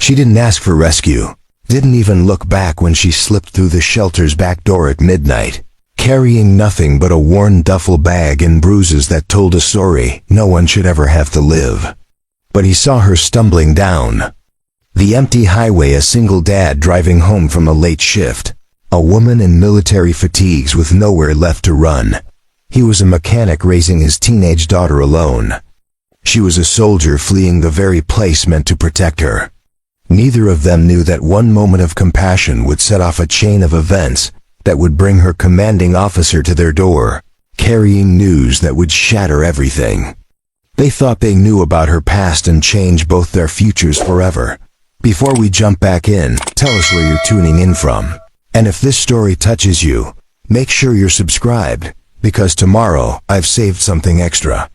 She didn't ask for rescue, didn't even look back when she slipped through the shelter's back door at midnight, carrying nothing but a worn duffel bag and bruises that told a story no one should ever have to live. But he saw her stumbling down the empty highway, a single dad driving home from a late shift, a woman in military fatigues with nowhere left to run. He was a mechanic raising his teenage daughter alone. She was a soldier fleeing the very place meant to protect her. Neither of them knew that one moment of compassion would set off a chain of events that would bring her commanding officer to their door, carrying news that would shatter everything. They thought they knew about her past and change both their futures forever. Before we jump back in, tell us where you're tuning in from. And if this story touches you, make sure you're subscribed, because tomorrow I've saved something extra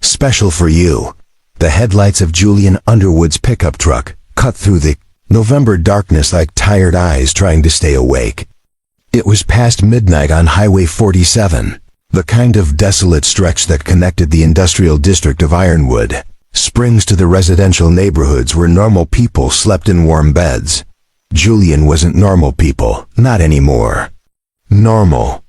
special for you. The headlights of Julian Underwood's pickup truck cut through the November darkness like tired eyes trying to stay awake. It was past midnight on Highway 47, the kind of desolate stretch that connected the industrial district of Ironwood Springs to the residential neighborhoods where normal people slept in warm beds. Julian wasn't normal people, not anymore. Normal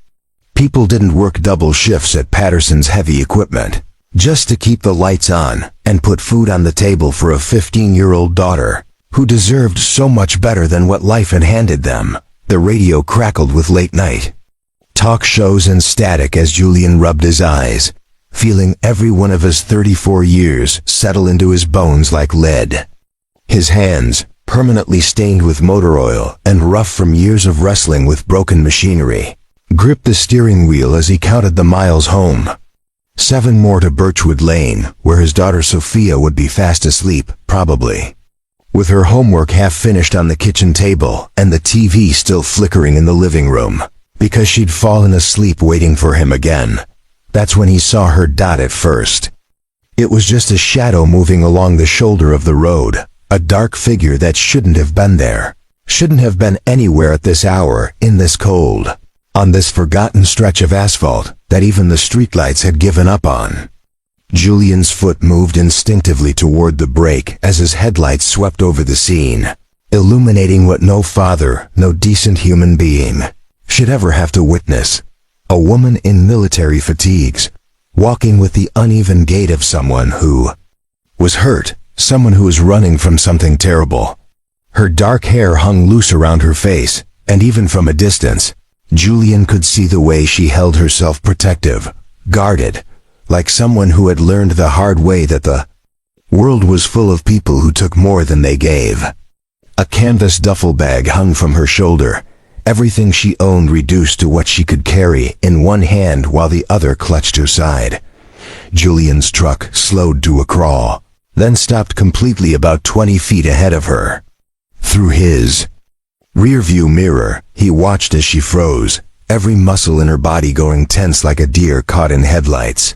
people didn't work double shifts at Patterson's Heavy Equipment just to keep the lights on and put food on the table for a 15-year-old daughter who deserved so much better than what life had handed them. The radio crackled with late night talk shows and static as Julian rubbed his eyes, feeling every one of his 34 years settle into his bones like lead. His hands, permanently stained with motor oil and rough from years of wrestling with broken machinery, gripped the steering wheel as he counted the miles home. 7 more to Birchwood Lane, where his daughter Sophia would be fast asleep, probably, with her homework half finished on the kitchen table and the TV still flickering in the living room, because she'd fallen asleep waiting for him again. That's when he saw her dot at first. It was just a shadow moving along the shoulder of the road, a dark figure that shouldn't have been there, shouldn't have been anywhere at this hour, in this cold, on this forgotten stretch of asphalt that even the streetlights had given up on. Julian's foot moved instinctively toward the brake as his headlights swept over the scene, illuminating what no father, no decent human being, should ever have to witness. A woman in military fatigues, walking with the uneven gait of someone who was hurt, someone who was running from something terrible. Her dark hair hung loose around her face, and even from a distance, Julian could see the way she held herself protective, guarded, like someone who had learned the hard way that the world was full of people who took more than they gave. A canvas duffel bag hung from her shoulder, everything she owned reduced to what she could carry in one hand while the other clutched her side. Julian's truck slowed to a crawl, then stopped completely about 20 feet ahead of her. Through his rearview mirror, he watched as she froze, every muscle in her body going tense like a deer caught in headlights.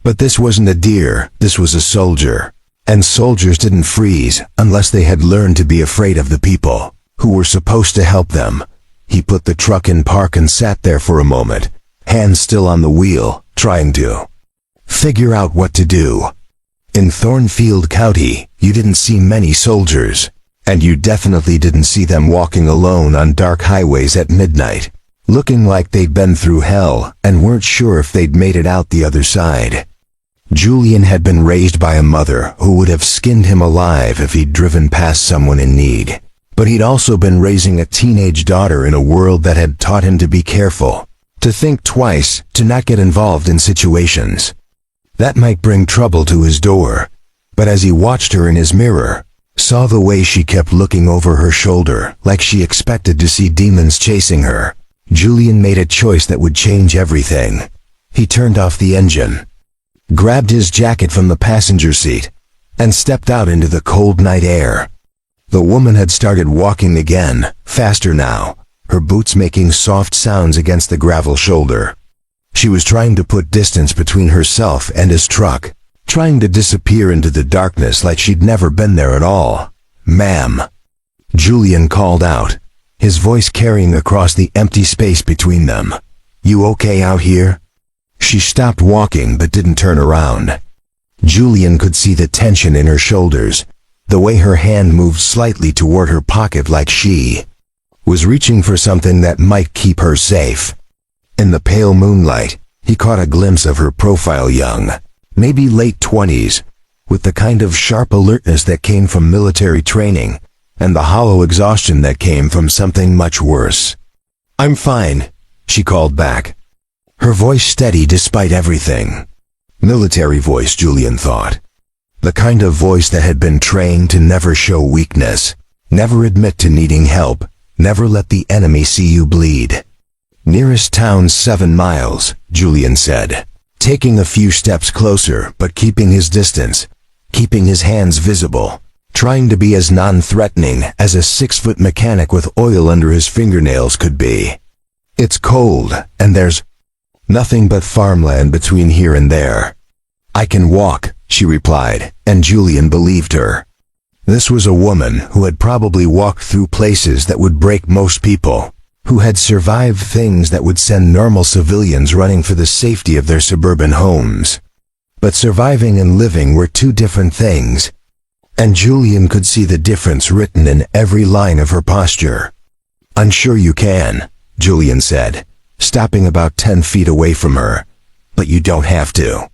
But this wasn't a deer, this was a soldier. And soldiers didn't freeze unless they had learned to be afraid of the people who were supposed to help them. He put the truck in park and sat there for a moment, hands still on the wheel, trying to figure out what to do. In Thornfield County, you didn't see many soldiers, and you definitely didn't see them walking alone on dark highways at midnight, looking like they'd been through hell and weren't sure if they'd made it out the other side. Julian had been raised by a mother who would have skinned him alive if he'd driven past someone in need. But he'd also been raising a teenage daughter in a world that had taught him to be careful, to think twice, to not get involved in situations that might bring trouble to his door. But as he watched her in his mirror, saw the way she kept looking over her shoulder like she expected to see demons chasing her, Julian made a choice that would change everything. He turned off the engine, grabbed his jacket from the passenger seat, and stepped out into the cold night air. The woman had started walking again, faster now, her boots making soft sounds against the gravel shoulder. She was trying to put distance between herself and his truck, trying to disappear into the darkness like she'd never been there at all. "Ma'am," Julian called out, his voice carrying across the empty space between them. "You okay out here?" She stopped walking but didn't turn around. Julian could see the tension in her shoulders, the way her hand moved slightly toward her pocket like she was reaching for something that might keep her safe. In the pale moonlight, he caught a glimpse of her profile, young, maybe late 20s, with the kind of sharp alertness that came from military training, and the hollow exhaustion that came from something much worse. "I'm fine," she called back, her voice steady despite everything. Military voice, Julian thought. The kind of voice that had been trained to never show weakness, never admit to needing help, never let the enemy see you bleed. "Nearest town's 7 miles, Julian said, taking a few steps closer but keeping his distance, keeping his hands visible, trying to be as non-threatening as a 6-foot mechanic with oil under his fingernails could be. "It's cold, and there's nothing but farmland between here and there." "I can walk," she replied, and Julian believed her. This was a woman who had probably walked through places that would break most people, who had survived things that would send normal civilians running for the safety of their suburban homes. But surviving and living were two different things, and Julian could see the difference written in every line of her posture. "I'm sure you can," Julian said, stopping about 10 feet away from her, "but you don't have to.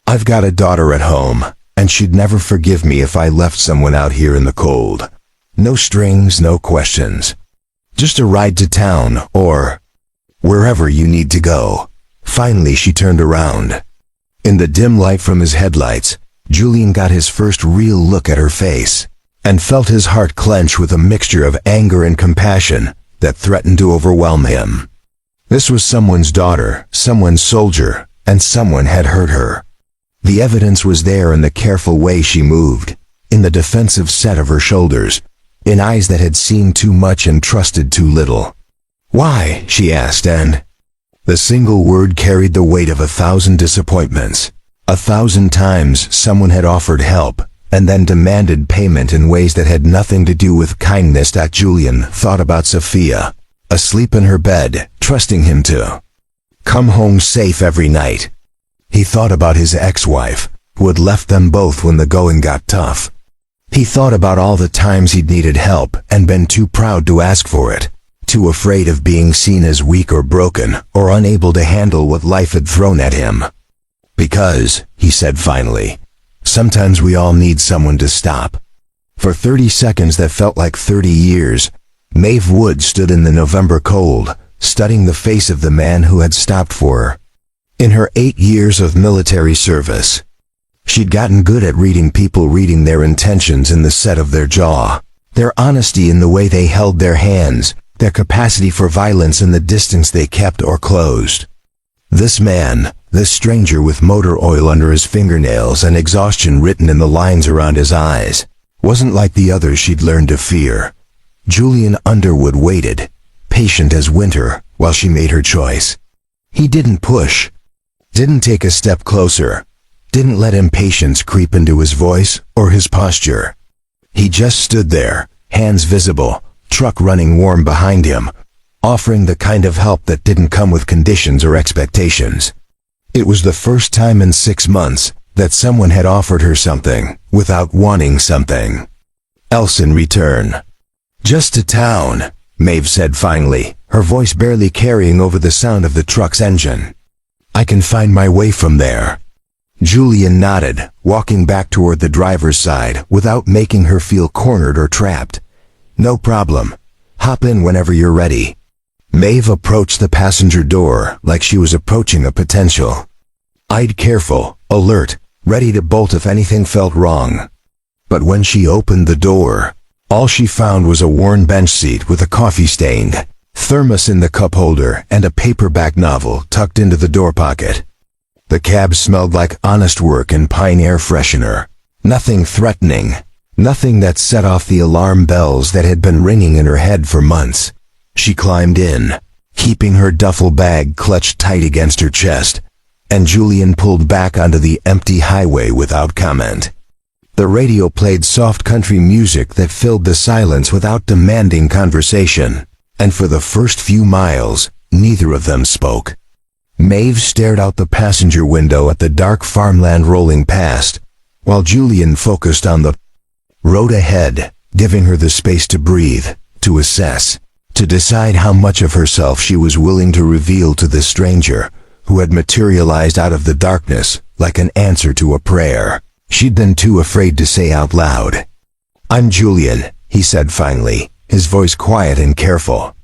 I've got a daughter at home, and she'd never forgive me if I left someone out here in the cold. No strings, no questions. Just a ride to town, or wherever you need to go." Finally, she turned around. In the dim light from his headlights, Julian got his first real look at her face, and felt his heart clench with a mixture of anger and compassion that threatened to overwhelm him. This was someone's daughter, someone's soldier, and someone had hurt her. The evidence was there in the careful way she moved, in the defensive set of her shoulders, in eyes that had seen too much and trusted too little. "Why?" she asked, and the single word carried the weight of 1,000 disappointments. 1,000 times someone had offered help, and then demanded payment in ways that had nothing to do with kindness. That Julian thought about Sophia, asleep in her bed, trusting him to come home safe every night. He thought about his ex-wife, who had left them both when the going got tough. He thought about all the times he'd needed help and been too proud to ask for it, too afraid of being seen as weak or broken or unable to handle what life had thrown at him. "Because," he said finally, "sometimes we all need someone to stop." For 30 seconds that felt like 30 years, Maeve Wood stood in the November cold, studying the face of the man who had stopped for her. In her 8 years of military service, she'd gotten good at reading people, reading their intentions in the set of their jaw, their honesty in the way they held their hands, their capacity for violence in the distance they kept or closed. This man, this stranger with motor oil under his fingernails and exhaustion written in the lines around his eyes, wasn't like the others she'd learned to fear. Julian Underwood waited, patient as winter, while she made her choice. He didn't push, didn't take a step closer, didn't let impatience creep into his voice or his posture. He just stood there, hands visible, truck running warm behind him, offering the kind of help that didn't come with conditions or expectations. It was the first time in 6 months that someone had offered her something without wanting something else in return. "Just to town," Maeve said finally, her voice barely carrying over the sound of the truck's engine. "I can find my way from there." Julian nodded, walking back toward the driver's side without making her feel cornered or trapped. "No problem. Hop in whenever you're ready." Maeve approached the passenger door like she was approaching a potential. Eyed careful, alert, ready to bolt if anything felt wrong. But when she opened the door, all she found was a worn bench seat with a coffee-stained thermos in the cup holder and a paperback novel tucked into the door pocket. The cab smelled like honest work and pine air freshener. Nothing threatening, nothing that set off the alarm bells that had been ringing in her head for months. She climbed in, keeping her duffel bag clutched tight against her chest, and Julian pulled back onto the empty highway without comment. The radio played soft country music that filled the silence without demanding conversation, and for the first few miles, neither of them spoke. Maeve stared out the passenger window at the dark farmland rolling past, while Julian focused on the road ahead, giving her the space to breathe, to assess, to decide how much of herself she was willing to reveal to this stranger, who had materialized out of the darkness like an answer to a prayer she'd been too afraid to say out loud. "I'm Julian," he said finally, his voice quiet and careful.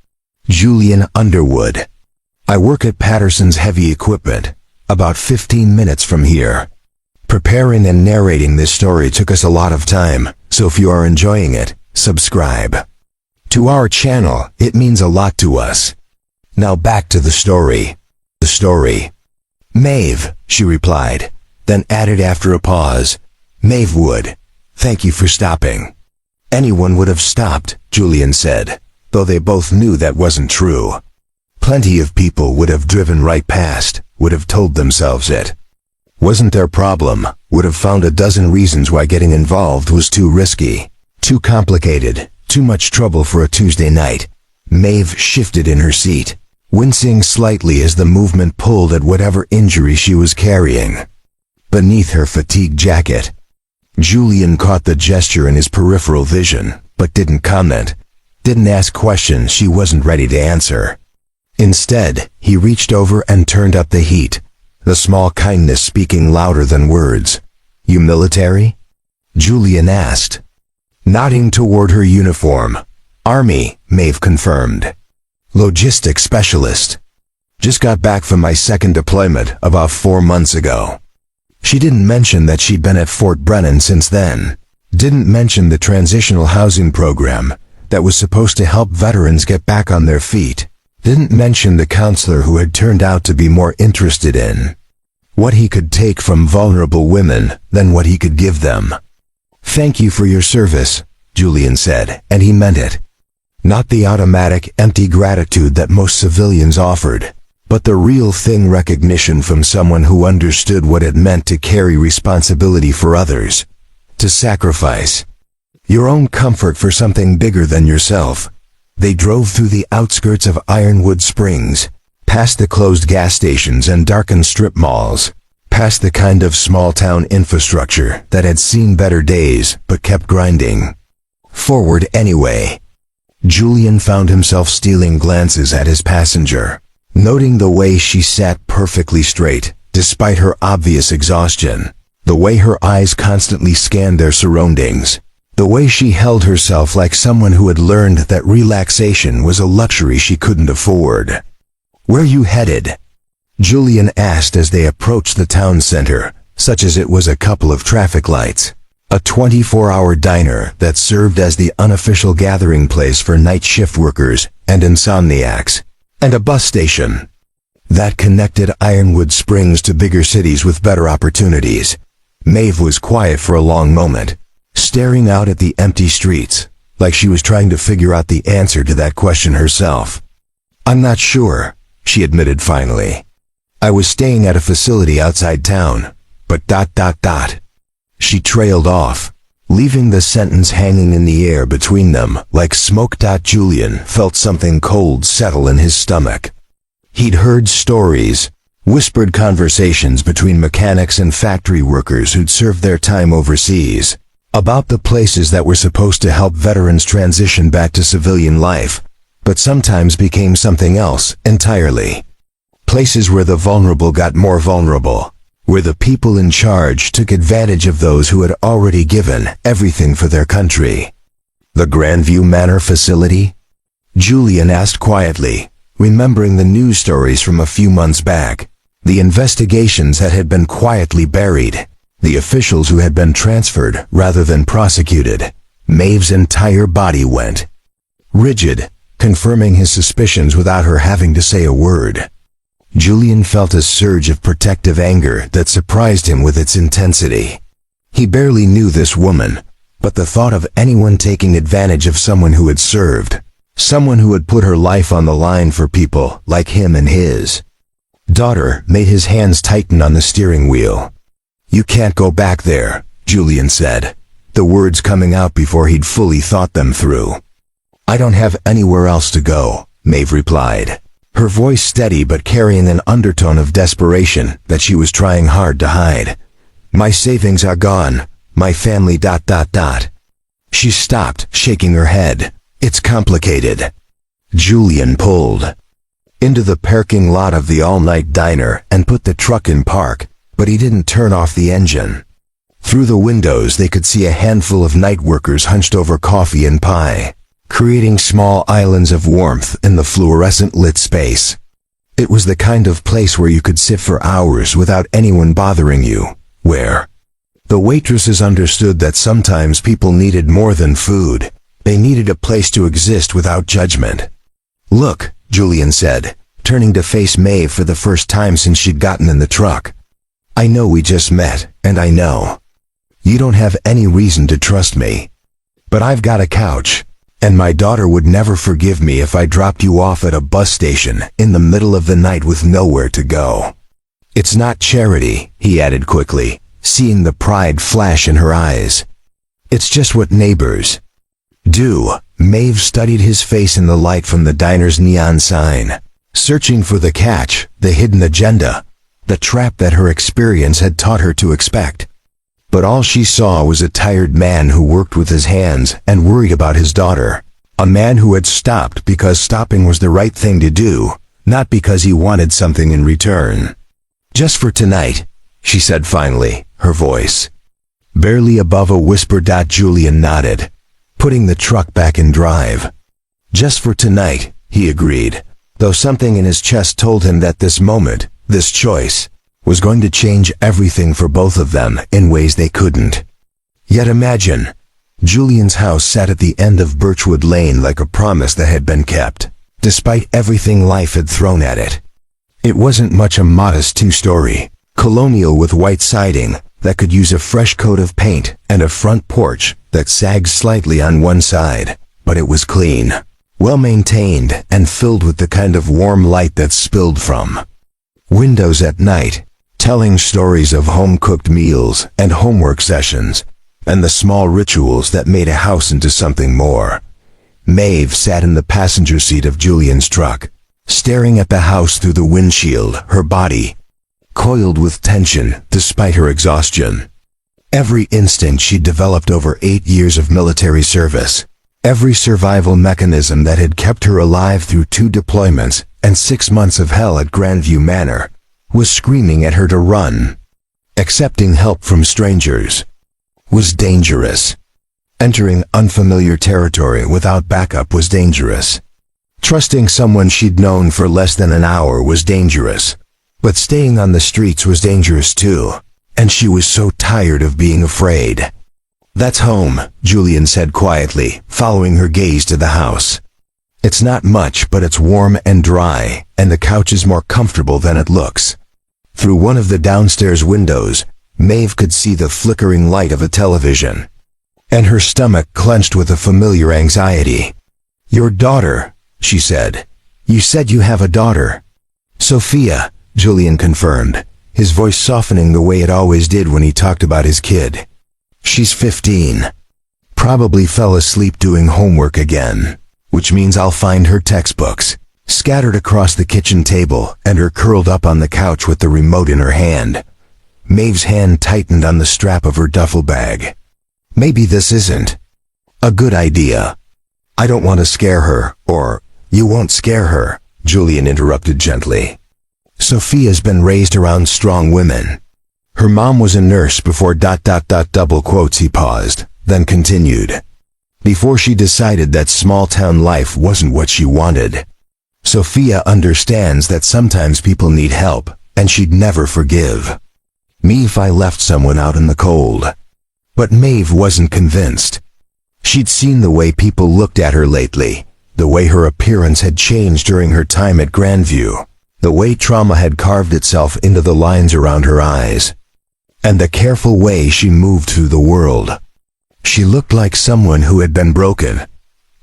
"Julian Underwood. I work at Patterson's Heavy Equipment, about 15 minutes from here." Preparing and narrating this story took us a lot of time, so if you are enjoying it, subscribe to our channel. It means a lot to us. Now back to the story. "Maeve," she replied, then added after a pause, "Maeve Wood, thank you for stopping." "Anyone would have stopped," Julian said, though they both knew that wasn't true. Plenty of people would have driven right past, would have told themselves it wasn't their problem, would have found a dozen reasons why getting involved was too risky, too complicated, too much trouble for a Tuesday night. Maeve shifted in her seat, wincing slightly as the movement pulled at whatever injury she was carrying beneath her fatigue jacket. Julian caught the gesture in his peripheral vision, but didn't comment, didn't ask questions she wasn't ready to answer. Instead, he reached over and turned up the heat, the small kindness speaking louder than words. "You military?" Julian asked, nodding toward her uniform. "Army," Maeve confirmed. "Logistics specialist. Just got back from my second deployment about 4 months ago." She didn't mention that she'd been at Fort Brennan since then. Didn't mention the transitional housing program that was supposed to help veterans get back on their feet. Didn't mention the counselor who had turned out to be more interested in what he could take from vulnerable women than what he could give them. "Thank you for your service," Julian said, and he meant it. Not the automatic, empty gratitude that most civilians offered, but the real thing, recognition from someone who understood what it meant to carry responsibility for others, to sacrifice your own comfort for something bigger than yourself. They drove through the outskirts of Ironwood Springs, past the closed gas stations and darkened strip malls, past the kind of small-town infrastructure that had seen better days but kept grinding forward anyway. Julian found himself stealing glances at his passenger, noting the way she sat perfectly straight, despite her obvious exhaustion, the way her eyes constantly scanned their surroundings, the way she held herself like someone who had learned that relaxation was a luxury she couldn't afford. "Where you headed?" Julian asked as they approached the town center, such as it was a couple of traffic lights, a 24-hour diner that served as the unofficial gathering place for night shift workers and insomniacs, and a bus station that connected Ironwood Springs to bigger cities with better opportunities. Maeve was quiet for a long moment, staring out at the empty streets, like she was trying to figure out the answer to that question herself. "I'm not sure," she admitted finally. "I was staying at a facility outside town, but ... She trailed off, leaving the sentence hanging in the air between them like smoke. Julian felt something cold settle in his stomach. He'd heard stories, whispered conversations between mechanics and factory workers who'd served their time overseas, about the places that were supposed to help veterans transition back to civilian life, but sometimes became something else entirely. Places where the vulnerable got more vulnerable, where the people in charge took advantage of those who had already given everything for their country. "The Grandview Manor facility?" Julian asked quietly, remembering the news stories from a few months back, the investigations that had been quietly buried, the officials who had been transferred rather than prosecuted. Maeve's entire body went rigid, confirming his suspicions without her having to say a word. Julian felt a surge of protective anger that surprised him with its intensity. He barely knew this woman, but the thought of anyone taking advantage of someone who had served, someone who had put her life on the line for people like him and his daughter, made his hands tighten on the steering wheel. "You can't go back there," Julian said, the words coming out before he'd fully thought them through. "I don't have anywhere else to go," Maeve replied, her voice steady but carrying an undertone of desperation that she was trying hard to hide. "My savings are gone, my family ... She stopped, shaking her head. It's complicated. Julian pulled into the parking lot of the all-night diner and put the truck in park, but he didn't turn off the engine. Through the windows they could see a handful of night workers hunched over coffee and pie, creating small islands of warmth in the fluorescent-lit space. It was the kind of place where you could sit for hours without anyone bothering you, where the waitresses understood that sometimes people needed more than food. They needed a place to exist without judgment. "Look," Julian said, turning to face Maeve for the first time since she'd gotten in the truck. "I know we just met, and I know you don't have any reason to trust me. But I've got a couch, and my daughter would never forgive me if I dropped you off at a bus station in the middle of the night with nowhere to go. It's not charity," he added quickly, seeing the pride flash in her eyes. "It's just what neighbors do." Maeve studied his face in the light from the diner's neon sign, searching for the catch, the hidden agenda, the trap that her experience had taught her to expect. But all she saw was a tired man who worked with his hands and worried about his daughter. A man who had stopped because stopping was the right thing to do, not because he wanted something in return. "Just for tonight," she said finally, her voice barely above a whisper. Julian nodded, putting the truck back in drive. "Just for tonight," he agreed, though something in his chest told him that this moment, this choice, was going to change everything for both of them in ways they couldn't yet imagine. Julian's house sat at the end of Birchwood Lane like a promise that had been kept, despite everything life had thrown at it. It wasn't much a modest two-story, colonial with white siding that could use a fresh coat of paint and a front porch that sagged slightly on one side, but it was clean, well-maintained, and filled with the kind of warm light that spilled from windows at night, telling stories of home-cooked meals and homework sessions, and the small rituals that made a house into something more. Maeve sat in the passenger seat of Julian's truck, staring at the house through the windshield, her body coiled with tension despite her exhaustion. Every instinct she'd developed over 8 years of military service, every survival mechanism that had kept her alive through 2 deployments and 6 months of hell at Grandview Manor, was screaming at her to run. Accepting help from strangers was dangerous. Entering unfamiliar territory without backup was dangerous. Trusting someone she'd known for less than an hour was dangerous. But staying on the streets was dangerous too, and she was so tired of being afraid. "That's home," Julian said quietly, following her gaze to the house. "It's not much, but it's warm and dry, and the couch is more comfortable than it looks." Through one of the downstairs windows, Maeve could see the flickering light of a television, and her stomach clenched with a familiar anxiety. "Your daughter," she said. "You said you have a daughter." "Sophia," Julian confirmed, his voice softening the way it always did when he talked about his kid. "She's 15. Probably fell asleep doing homework again, which means I'll find her textbooks scattered across the kitchen table and her curled up on the couch with the remote in her hand." Maeve's hand tightened on the strap of her duffel bag. "Maybe this isn't a good idea." "I don't want to scare her, or you won't scare her," Julian interrupted gently. "Sophia's been raised around strong women. Her mom was a nurse before ... double quotes." He paused, then continued. "Before she decided that small-town life wasn't what she wanted. Sophia understands that sometimes people need help, and she'd never forgive me if I left someone out in the cold." But Maeve wasn't convinced. She'd seen the way people looked at her lately, the way her appearance had changed during her time at Grandview, the way trauma had carved itself into the lines around her eyes, and the careful way she moved through the world. She looked like someone who had been broken,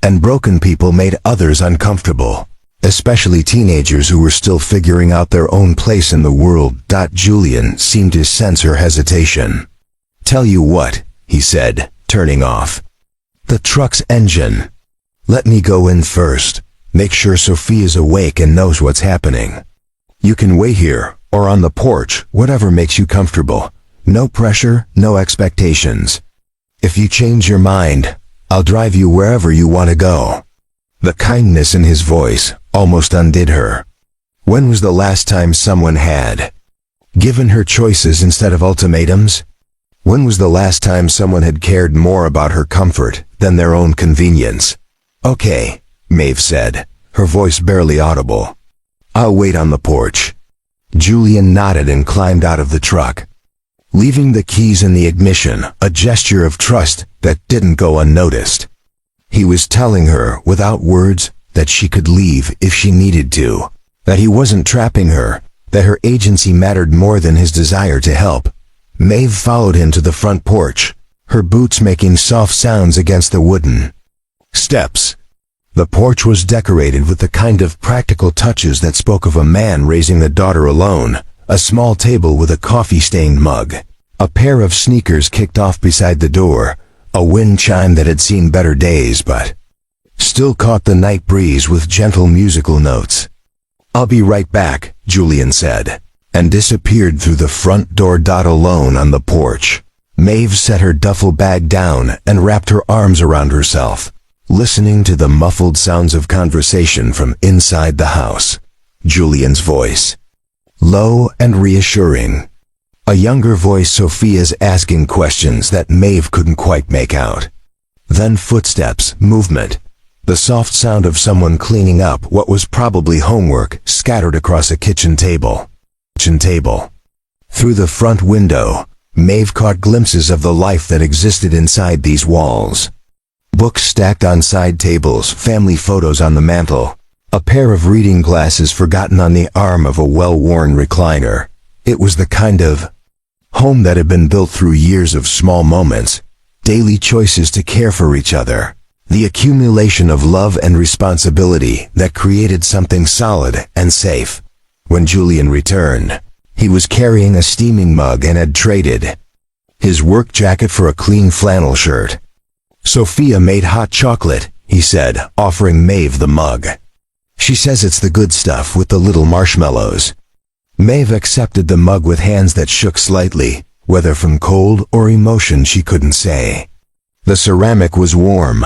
and broken people made others uncomfortable, especially teenagers who were still figuring out their own place in the world. Julian seemed to sense her hesitation. "Tell you what," he said, turning off the truck's engine. "Let me go in first, make sure Sophia's awake and knows what's happening. You can wait here, or on the porch, whatever makes you comfortable. No pressure, no expectations. If you change your mind, I'll drive you wherever you want to go." The kindness in his voice almost undid her. When was the last time someone had given her choices instead of ultimatums? When was the last time someone had cared more about her comfort than their own convenience? "Okay," Maeve said, her voice barely audible. "I'll wait on the porch." Julian nodded and climbed out of the truck, leaving the keys in the ignition, a gesture of trust that didn't go unnoticed. He was telling her, without words, that she could leave if she needed to, that he wasn't trapping her, that her agency mattered more than his desire to help. Maeve followed him to the front porch, her boots making soft sounds against the wooden steps. The porch was decorated with the kind of practical touches that spoke of a man raising the daughter alone: a small table with a coffee-stained mug, a pair of sneakers kicked off beside the door, a wind chime that had seen better days but still caught the night breeze with gentle musical notes. "I'll be right back," Julian said, and disappeared through the front door. Alone on the porch, Maeve set her duffel bag down and wrapped her arms around herself, listening to the muffled sounds of conversation from inside the house. Julian's voice, low and reassuring. A younger voice, Sophia's, asking questions that Maeve couldn't quite make out. Then footsteps, movement, the soft sound of someone cleaning up what was probably homework scattered across a kitchen table. Through the front window, Maeve caught glimpses of the life that existed inside these walls. Books stacked on side tables, family photos on the mantel, a pair of reading glasses forgotten on the arm of a well-worn recliner. It was the kind of home that had been built through years of small moments, daily choices to care for each other, the accumulation of love and responsibility that created something solid and safe. When Julian returned, he was carrying a steaming mug and had traded his work jacket for a clean flannel shirt. "Sophia made hot chocolate," he said, offering Maeve the mug. "She says it's the good stuff with the little marshmallows." Maeve accepted the mug with hands that shook slightly, whether from cold or emotion she couldn't say. The ceramic was warm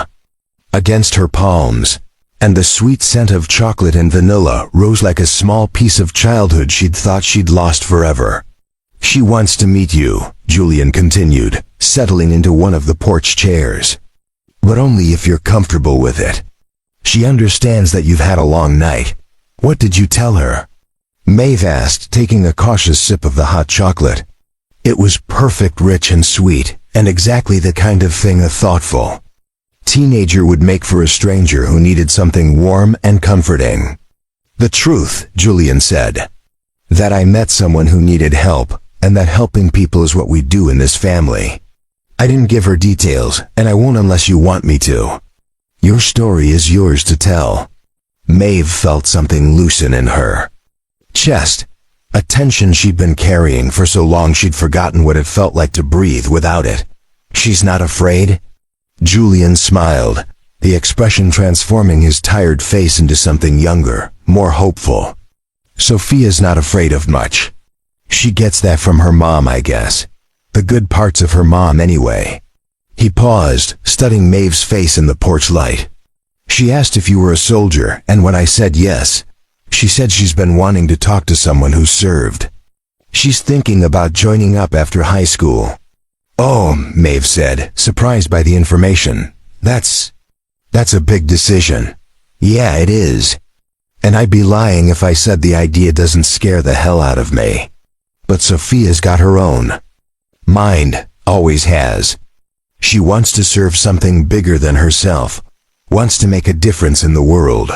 against her palms, and the sweet scent of chocolate and vanilla rose like a small piece of childhood she'd thought she'd lost forever. "She wants to meet you," Julian continued, settling into one of the porch chairs. "But only if you're comfortable with it. She understands that you've had a long night." "What did you tell her?" Maeve asked, taking a cautious sip of the hot chocolate. It was perfect, rich and sweet, and exactly the kind of thing a thoughtful teenager would make for a stranger who needed something warm and comforting. "The truth," Julian said. "That I met someone who needed help, and that helping people is what we do in this family." I didn't give her details, and I won't unless you want me to. "Your story is yours to tell." Maeve felt something loosen in her chest, a tension she'd been carrying for so long she'd forgotten what it felt like to breathe without it. "She's not afraid?" Julian smiled, the expression transforming his tired face into something younger, more hopeful. "Sophia's not afraid of much. She gets that from her mom, I guess. The good parts of her mom, anyway." He paused, studying Maeve's face in the porch light. "She asked if you were a soldier, and when I said yes, she said she's been wanting to talk to someone who served. She's thinking about joining up after high school." "Oh," Maeve said, surprised by the information. That's a big decision." "Yeah, it is. And I'd be lying if I said the idea doesn't scare the hell out of me. But Sophia's got her own mind, always has. She wants to serve something bigger than herself, wants to make a difference in the world."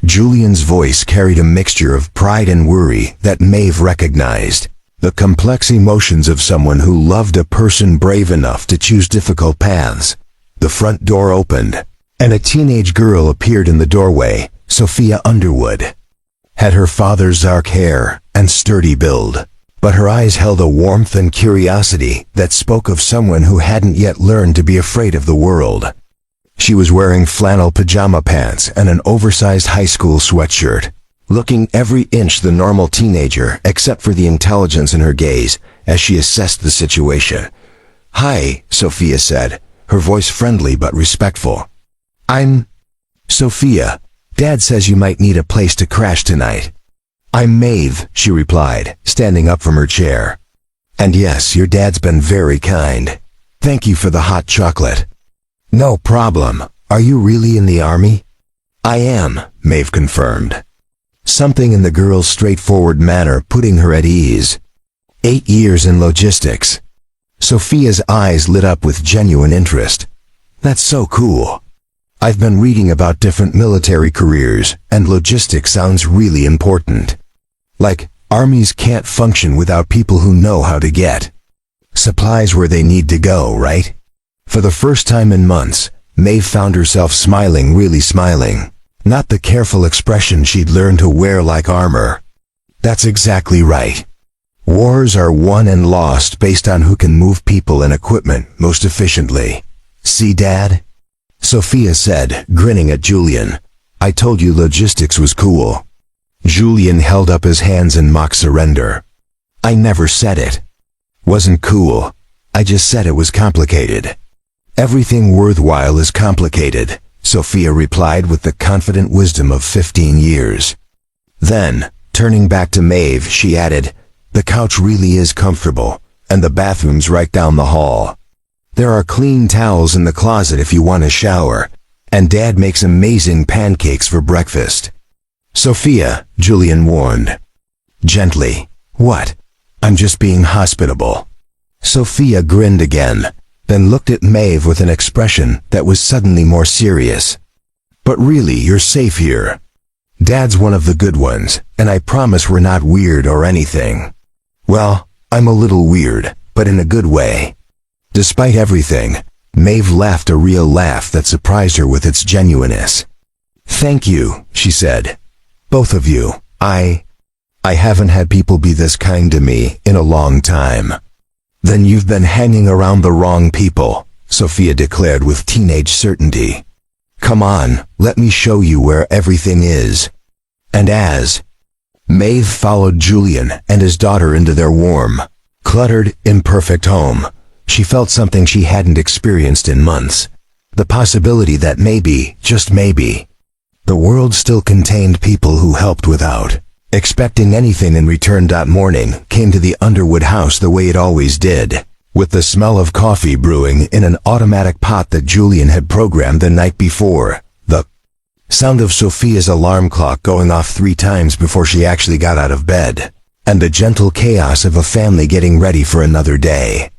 Julian's voice carried a mixture of pride and worry that Maeve recognized, the complex emotions of someone who loved a person brave enough to choose difficult paths. The front door opened, and a teenage girl appeared in the doorway. Sophia Underwood had her father's dark hair and sturdy build, but her eyes held a warmth and curiosity that spoke of someone who hadn't yet learned to be afraid of the world. She was wearing flannel pajama pants and an oversized high school sweatshirt, looking every inch the normal teenager except for the intelligence in her gaze as she assessed the situation. "Hi," Sophia said, her voice friendly but respectful. "I'm Sophia. Dad says you might need a place to crash tonight." "I'm Maeve," she replied, standing up from her chair. "And yes, your dad's been very kind. Thank you for the hot chocolate." "No problem. Are you really in the army?" "I am," Maeve confirmed. Something in the girl's straightforward manner putting her at ease. 8 years in logistics. Sophia's eyes lit up with genuine interest. "That's so cool. I've been reading about different military careers, and logistics sounds really important. Like, armies can't function without people who know how to get supplies where they need to go, right?" For the first time in months, Maeve found herself smiling, really smiling. Not the careful expression she'd learned to wear like armor. "That's exactly right. Wars are won and lost based on who can move people and equipment most efficiently. See, Dad?" Sophia said, grinning at Julian. "I told you logistics was cool." Julian held up his hands in mock surrender. "I never said it wasn't cool. I just said it was complicated." "Everything worthwhile is complicated," Sophia replied with the confident wisdom of 15 years. Then, turning back to Maeve, she added, "The couch really is comfortable, and the bathroom's right down the hall. There are clean towels in the closet if you want a shower, and Dad makes amazing pancakes for breakfast." "Sophia," Julian warned. Gently. "What?" "I'm just being hospitable." Sophia grinned again, then looked at Maeve with an expression that was suddenly more serious. "But really, you're safe here. Dad's one of the good ones, and I promise we're not weird or anything." "Well, I'm a little weird, but in a good way." Despite everything, Maeve laughed a real laugh that surprised her with its genuineness. "Thank you," she said. "Both of you. I haven't had people be this kind to me in a long time." "Then you've been hanging around the wrong people," Sophia declared with teenage certainty. "Come on, let me show you where everything is." And as Maeve followed Julian and his daughter into their warm, cluttered, imperfect home, she felt something she hadn't experienced in months. The possibility that maybe, just maybe, the world still contained people who helped without expecting anything in return. That morning came to the Underwood house the way it always did, with the smell of coffee brewing in an automatic pot that Julian had programmed the night before, the sound of Sophia's alarm clock going off 3 times before she actually got out of bed, and the gentle chaos of a family getting ready for another day.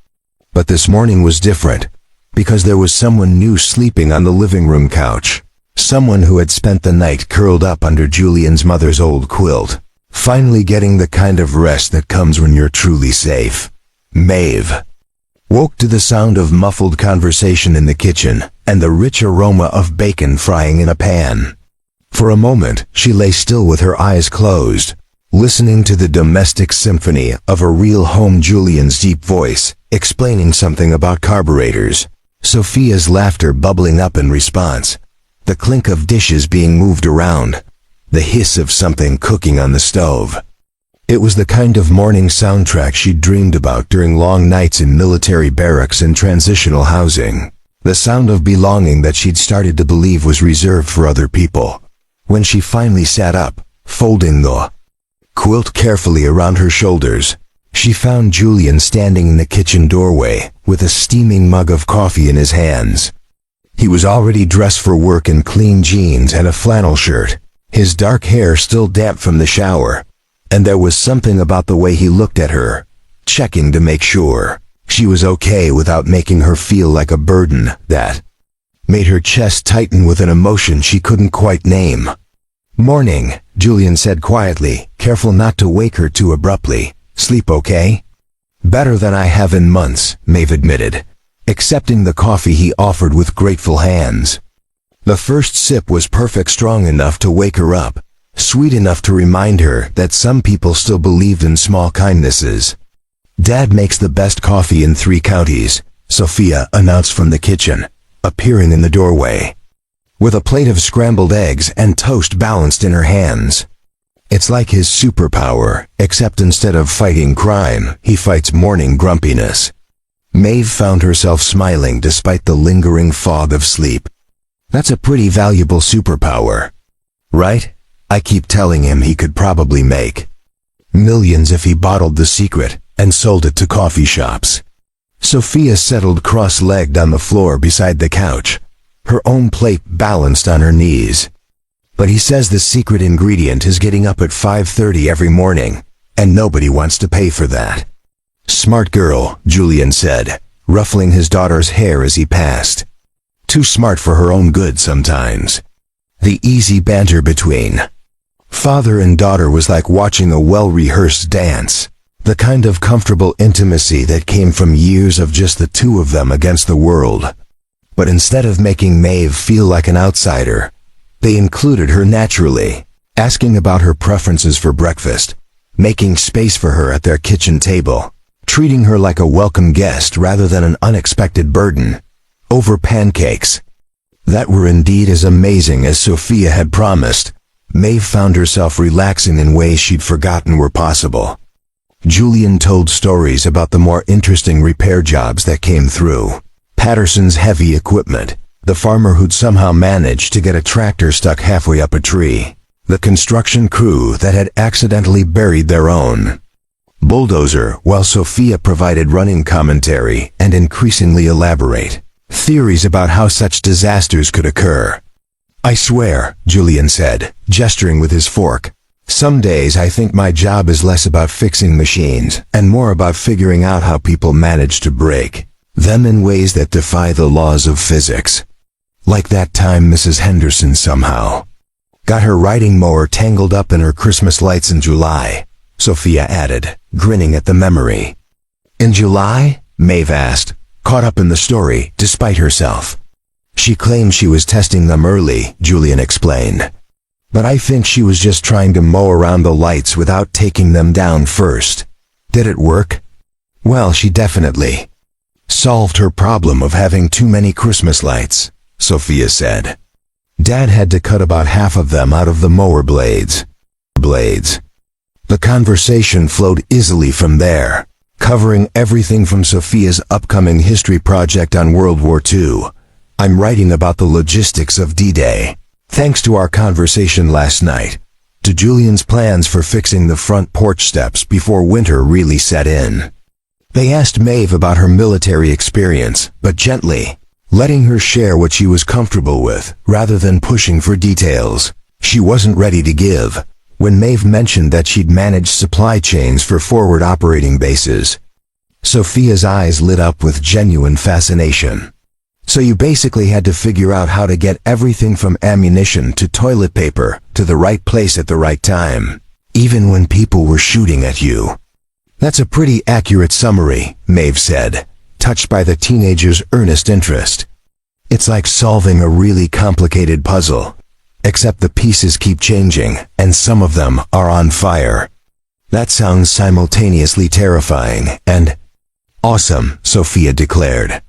But this morning was different, because there was someone new sleeping on the living room couch. Someone who had spent the night curled up under Julian's mother's old quilt, finally getting the kind of rest that comes when you're truly safe. Maeve woke to the sound of muffled conversation in the kitchen and the rich aroma of bacon frying in a pan. For a moment, she lay still with her eyes closed, listening to the domestic symphony of a real home. Julian's deep voice, explaining something about carburetors. Sophia's laughter bubbling up in response. The clink of dishes being moved around. The hiss of something cooking on the stove. It was the kind of morning soundtrack she'd dreamed about during long nights in military barracks and transitional housing. The sound of belonging that she'd started to believe was reserved for other people. When she finally sat up, folding the quilt carefully around her shoulders, she found Julian standing in the kitchen doorway with a steaming mug of coffee in his hands. He was already dressed for work in clean jeans and a flannel shirt, his dark hair still damp from the shower, and there was something about the way he looked at her, checking to make sure she was okay without making her feel like a burden, that made her chest tighten with an emotion she couldn't quite name. "Morning," Julian said quietly, careful not to wake her too abruptly. "Sleep okay?" "Better than I have in months," Maeve admitted, accepting the coffee he offered with grateful hands. The first sip was perfect, strong enough to wake her up, sweet enough to remind her that some people still believed in small kindnesses. "Dad makes the best coffee in 3 counties, Sophia announced from the kitchen, appearing in the doorway, with a plate of scrambled eggs and toast balanced in her hands. "It's like his superpower, except instead of fighting crime, he fights morning grumpiness." Maeve found herself smiling despite the lingering fog of sleep. That's a pretty valuable superpower. Right? I keep telling him he could probably make millions if he bottled the secret and sold it to coffee shops. Sophia settled cross-legged on the floor beside the couch, her own plate balanced on her knees. But he says the secret ingredient is getting up at 5:30 every morning, and nobody wants to pay for that. Smart girl, Julian said, ruffling his daughter's hair as he passed. Too smart for her own good sometimes. The easy banter between father and daughter was like watching a well-rehearsed dance, the kind of comfortable intimacy that came from years of just the two of them against the world. But instead of making Maeve feel like an outsider, they included her naturally, asking about her preferences for breakfast, making space for her at their kitchen table, treating her like a welcome guest rather than an unexpected burden, over pancakes. That were indeed as amazing as Sophia had promised. Maeve found herself relaxing in ways she'd forgotten were possible. Julian told stories about the more interesting repair jobs that came through. Patterson's heavy equipment, the farmer who'd somehow managed to get a tractor stuck halfway up a tree, the construction crew that had accidentally buried their own bulldozer, while Sophia provided running commentary and increasingly elaborate theories about how such disasters could occur. I swear, Julian said, gesturing with his fork, some days I think my job is less about fixing machines and more about figuring out how people manage to break them in ways that defy the laws of physics. Like that time Mrs. Henderson somehow got her riding mower tangled up in her Christmas lights in July, Sophia added, grinning at the memory. In July? Maeve asked, caught up in the story despite herself. She claimed she was testing them early, Julian explained. But I think she was just trying to mow around the lights without taking them down first. Did it work? Well, she definitely solved her problem of having too many Christmas lights, Sophia said. Dad had to cut about half of them out of the mower blades. The conversation flowed easily from there, covering everything from Sophia's upcoming history project on World War II. I'm writing about the logistics of D-Day, thanks to our conversation last night, to Julian's plans for fixing the front porch steps before winter really set in. They asked Maeve about her military experience, but gently, letting her share what she was comfortable with, rather than pushing for details she wasn't ready to give. When Maeve mentioned that she'd managed supply chains for forward operating bases, Sophia's eyes lit up with genuine fascination. So you basically had to figure out how to get everything from ammunition to toilet paper to the right place at the right time, even when people were shooting at you. That's a pretty accurate summary, Maeve said, touched by the teenager's earnest interest. It's like solving a really complicated puzzle, except the pieces keep changing, and some of them are on fire. That sounds simultaneously terrifying and awesome, Sophia declared.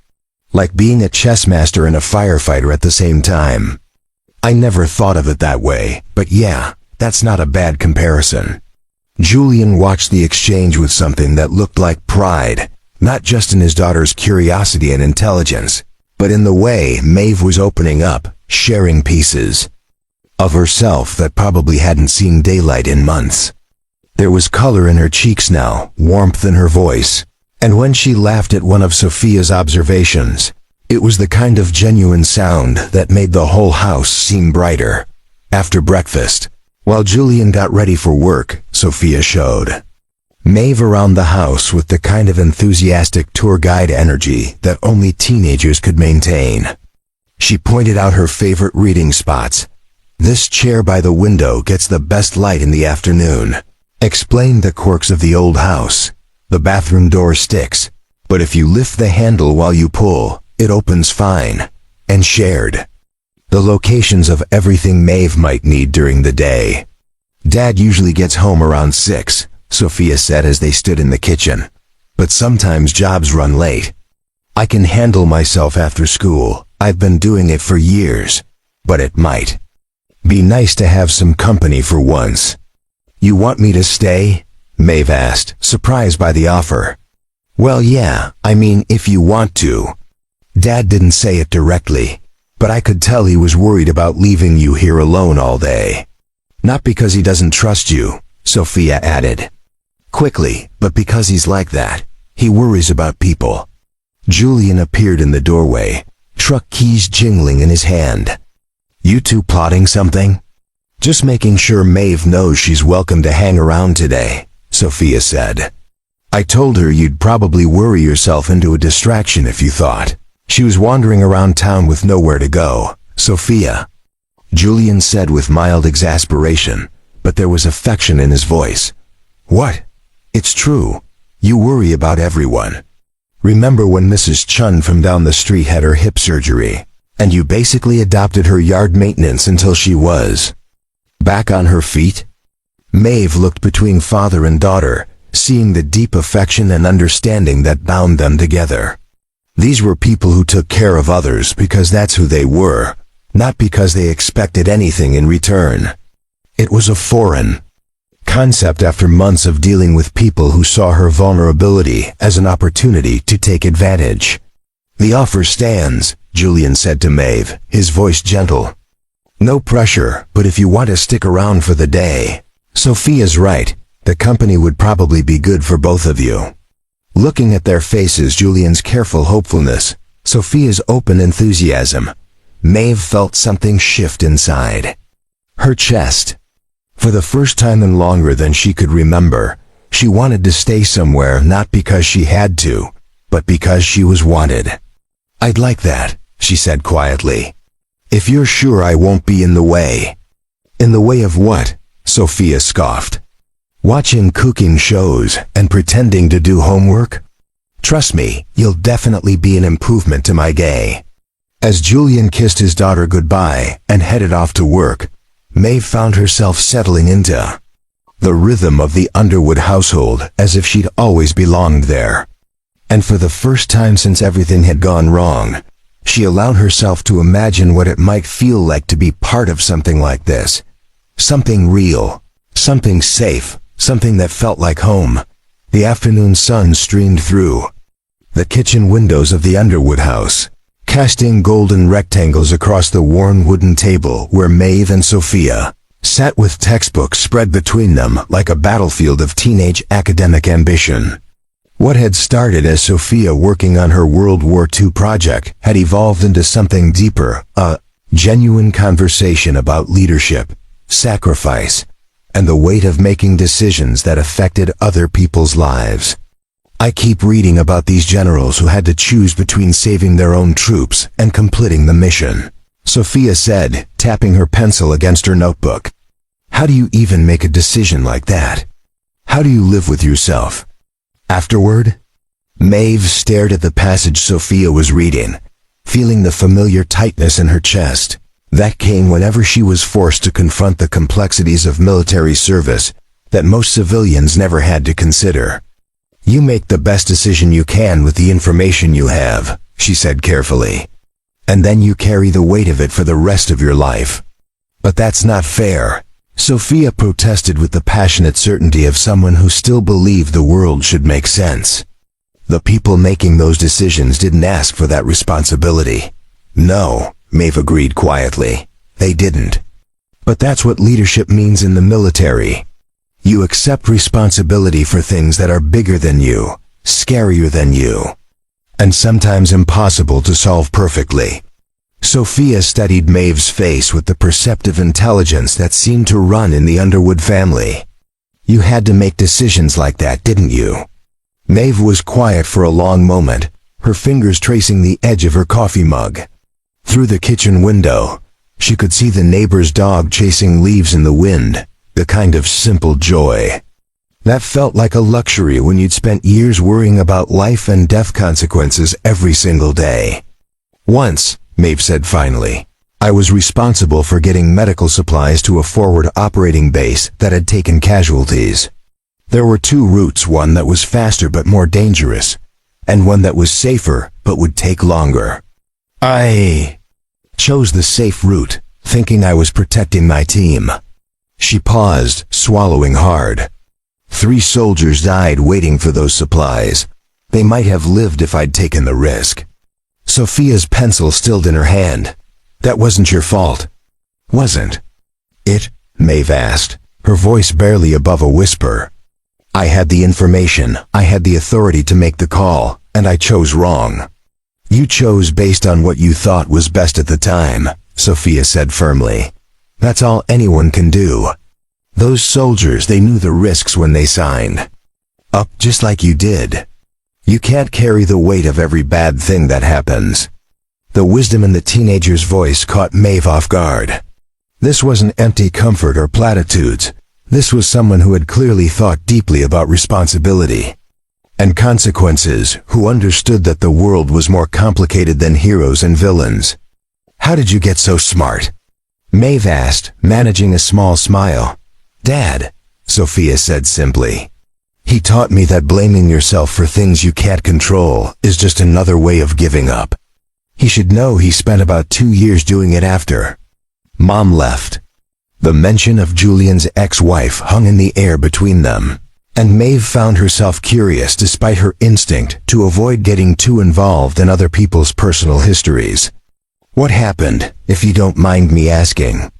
Like being a chess master and a firefighter at the same time. I never thought of it that way, but yeah, that's not a bad comparison. Julian watched the exchange with something that looked like pride, not just in his daughter's curiosity and intelligence, but in the way Maeve was opening up, sharing pieces of herself that probably hadn't seen daylight in months. There was color in her cheeks now, warmth in her voice, and when she laughed at one of Sophia's observations, it was the kind of genuine sound that made the whole house seem brighter. After breakfast, while Julian got ready for work, Sophia showed Maeve around the house with the kind of enthusiastic tour guide energy that only teenagers could maintain. She pointed out her favorite reading spots. This chair by the window gets the best light in the afternoon. Explained the quirks of the old house. The bathroom door sticks, but if you lift the handle while you pull, it opens fine. And shared the locations of everything Maeve might need during the day. Dad usually gets home around 6, Sophia said as they stood in the kitchen. But sometimes jobs run late. I can handle myself after school. I've been doing it for years. But it might be nice to have some company for once. You want me to stay? Maeve asked, surprised by the offer. Well, yeah, I mean, if you want to. Dad didn't say it directly, but I could tell he was worried about leaving you here alone all day. Not because he doesn't trust you, Sophia added quickly, but because he's like that. He worries about people. Julian appeared in the doorway, truck keys jingling in his hand. You two plotting something? Just making sure Maeve knows she's welcome to hang around today, Sophia said. I told her you'd probably worry yourself into a distraction if you thought. She was wandering around town with nowhere to go, Sophia. Julian said with mild exasperation, but there was affection in his voice. What? It's true. You worry about everyone. Remember when Mrs. Chun from down the street had her hip surgery, and you basically adopted her yard maintenance until she was back on her feet? Maeve looked between father and daughter, seeing the deep affection and understanding that bound them together. These were people who took care of others because that's who they were, not because they expected anything in return. It was a foreign concept after months of dealing with people who saw her vulnerability as an opportunity to take advantage. The offer stands, Julian said to Maeve, his voice gentle. No pressure, but if you want to stick around for the day. Sophia's right, the company would probably be good for both of you. Looking at their faces, Julian's careful hopefulness, Sophia's open enthusiasm, Maeve felt something shift inside her chest. For the first time in longer than she could remember, she wanted to stay somewhere not because she had to, but because she was wanted. I'd like that, she said quietly. If you're sure I won't be in the way. In the way of what? Sophia scoffed. Watching cooking shows and pretending to do homework? Trust me, you'll definitely be an improvement to my gay. As Julian kissed his daughter goodbye and headed off to work, Maeve found herself settling into the rhythm of the Underwood household as if she'd always belonged there. And for the first time since everything had gone wrong, she allowed herself to imagine what it might feel like to be part of something like this. Something real, something safe, something that felt like home. The afternoon sun streamed through the kitchen windows of the Underwood house, casting golden rectangles across the worn wooden table where Maeve and Sophia sat with textbooks spread between them like a battlefield of teenage academic ambition. What had started as Sophia working on her World War II project had evolved into something deeper, a genuine conversation about leadership, sacrifice, and the weight of making decisions that affected other people's lives. I keep reading about these generals who had to choose between saving their own troops and completing the mission, Sophia said, tapping her pencil against her notebook. How do you even make a decision like that? How do you live with yourself? Afterward? Maeve stared at the passage Sophia was reading, feeling the familiar tightness in her chest. That came whenever she was forced to confront the complexities of military service that most civilians never had to consider. You make the best decision you can with the information you have, she said carefully. And then you carry the weight of it for the rest of your life. But that's not fair, Sophia protested with the passionate certainty of someone who still believed the world should make sense. The people making those decisions didn't ask for that responsibility. No, Maeve agreed quietly. They didn't. But that's what leadership means in the military. You accept responsibility for things that are bigger than you, scarier than you, and sometimes impossible to solve perfectly. Sophia studied Maeve's face with the perceptive intelligence that seemed to run in the Underwood family. You had to make decisions like that, didn't you? Maeve was quiet for a long moment, her fingers tracing the edge of her coffee mug. Through the kitchen window, she could see the neighbor's dog chasing leaves in the wind, the kind of simple joy that felt like a luxury when you'd spent years worrying about life and death consequences every single day. Once, Maeve said finally, I was responsible for getting medical supplies to a forward operating base that had taken casualties. There were two routes, one that was faster but more dangerous, and one that was safer but would take longer. I chose the safe route, thinking I was protecting my team. She paused, swallowing hard. 3 soldiers died waiting for those supplies. They might have lived if I'd taken the risk. Sophia's pencil stilled in her hand. That wasn't your fault. Wasn't it? Maeve asked, her voice barely above a whisper. I had the information, I had the authority to make the call, and I chose wrong. You chose based on what you thought was best at the time, Sophia said firmly. That's all anyone can do. Those soldiers, they knew the risks when they signed up, just like you did. You can't carry the weight of every bad thing that happens. The wisdom in the teenager's voice caught Maeve off guard. This wasn't empty comfort or platitudes. This was someone who had clearly thought deeply about responsibility and consequences, who understood that the world was more complicated than heroes and villains. How did you get so smart? Maeve asked, managing a small smile. Dad, Sophia said simply. He taught me that blaming yourself for things you can't control is just another way of giving up. He should know he spent about 2 years doing it after Mom left. The mention of Julian's ex-wife hung in the air between them, and Maeve found herself curious despite her instinct to avoid getting too involved in other people's personal histories. What happened, if you don't mind me asking?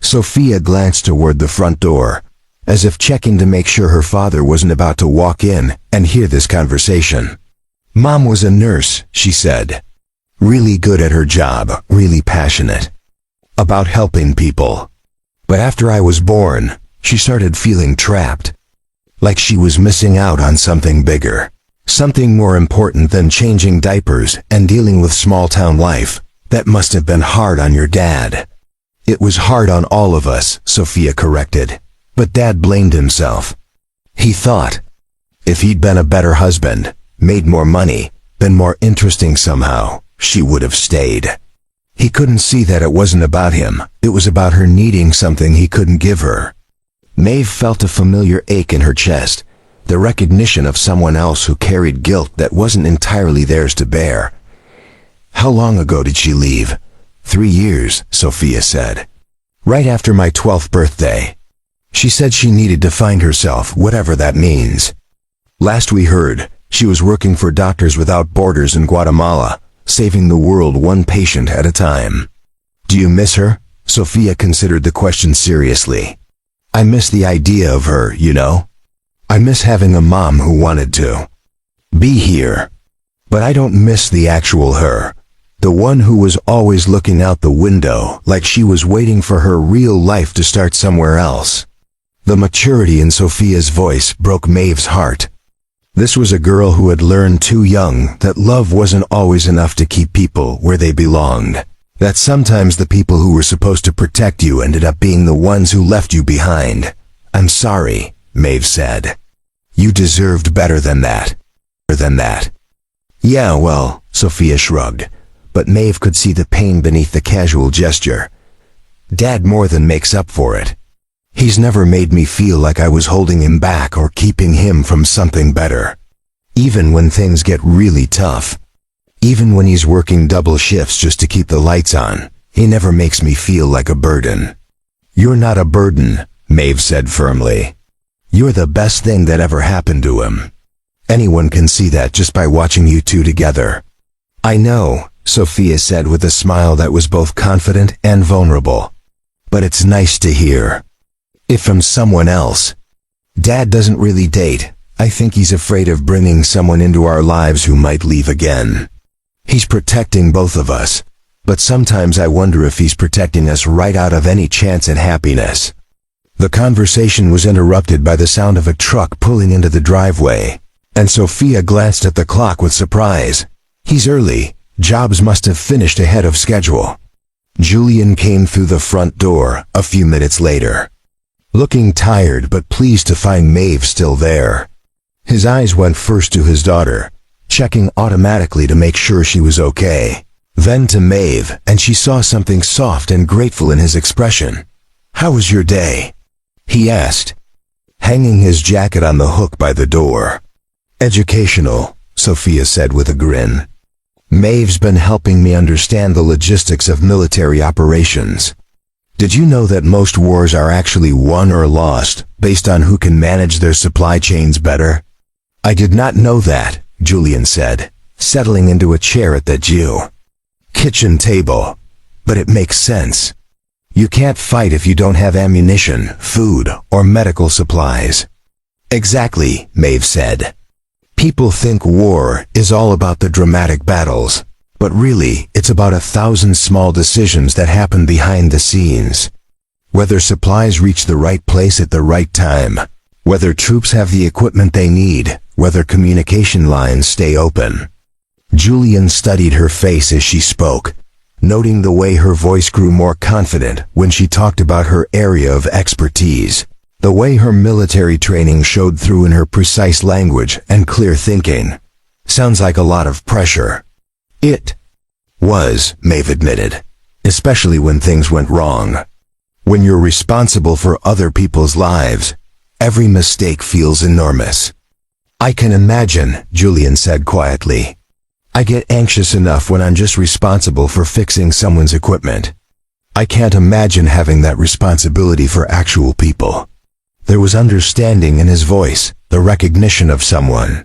Sophia glanced toward the front door, as if checking to make sure her father wasn't about to walk in and hear this conversation. Mom was a nurse, she said. Really good at her job, really passionate about helping people. But after I was born, she started feeling trapped. Like she was missing out on something bigger. Something more important than changing diapers and dealing with small-town life. That must have been hard on your dad. It was hard on all of us, Sophia corrected. But Dad blamed himself. He thought, if he'd been a better husband, made more money, been more interesting somehow, she would have stayed. He couldn't see that it wasn't about him, it was about her needing something he couldn't give her. Maeve felt a familiar ache in her chest, the recognition of someone else who carried guilt that wasn't entirely theirs to bear. How long ago did she leave? 3 years, Sophia said. Right after my 12th birthday. She said she needed to find herself, whatever that means. Last we heard, she was working for Doctors Without Borders in Guatemala, saving the world one patient at a time. Do you miss her? Sophia considered the question seriously. I miss the idea of her, you know. I miss having a mom who wanted to be here. But I don't miss the actual her. The one who was always looking out the window like she was waiting for her real life to start somewhere else. The maturity in Sophia's voice broke Maeve's heart. This was a girl who had learned too young that love wasn't always enough to keep people where they belonged. That sometimes the people who were supposed to protect you ended up being the ones who left you behind. I'm sorry, Maeve said. You deserved better than that. Yeah, well, Sophia shrugged, but Maeve could see the pain beneath the casual gesture. Dad more than makes up for it. He's never made me feel like I was holding him back or keeping him from something better. Even when things get really tough. Even when he's working double shifts just to keep the lights on, he never makes me feel like a burden. You're not a burden, Maeve said firmly. You're the best thing that ever happened to him. Anyone can see that just by watching you two together. I know, Sophia said with a smile that was both confident and vulnerable. But it's nice to hear. If from someone else. Dad doesn't really date. I think he's afraid of bringing someone into our lives who might leave again. He's protecting both of us. But sometimes I wonder if he's protecting us right out of any chance at happiness. The conversation was interrupted by the sound of a truck pulling into the driveway, and Sophia glanced at the clock with surprise. He's early. Jobs must have finished ahead of schedule. Julian came through the front door a few minutes later, looking tired but pleased to find Maeve still there. His eyes went first to his daughter, checking automatically to make sure she was okay. Then to Maeve, and she saw something soft and grateful in his expression. How was your day? He asked, hanging his jacket on the hook by the door. Educational, Sophia said with a grin. Maeve's been helping me understand the logistics of military operations. Did you know that most wars are actually won or lost based on who can manage their supply chains better? I did not know that, Julian said, settling into a chair at the kitchen table. But it makes sense. You can't fight if you don't have ammunition, food, or medical supplies. Exactly, Maeve said. People think war is all about the dramatic battles, but really, it's about 1,000 small decisions that happen behind the scenes. Whether supplies reach the right place at the right time, whether troops have the equipment they need, whether communication lines stay open. Julian studied her face as she spoke, noting the way her voice grew more confident when she talked about her area of expertise, the way her military training showed through in her precise language and clear thinking. Sounds like a lot of pressure. It was, Maeve admitted, especially when things went wrong. When you're responsible for other people's lives, every mistake feels enormous. I can imagine, Julian said quietly. I get anxious enough when I'm just responsible for fixing someone's equipment. I can't imagine having that responsibility for actual people. There was understanding in his voice, the recognition of someone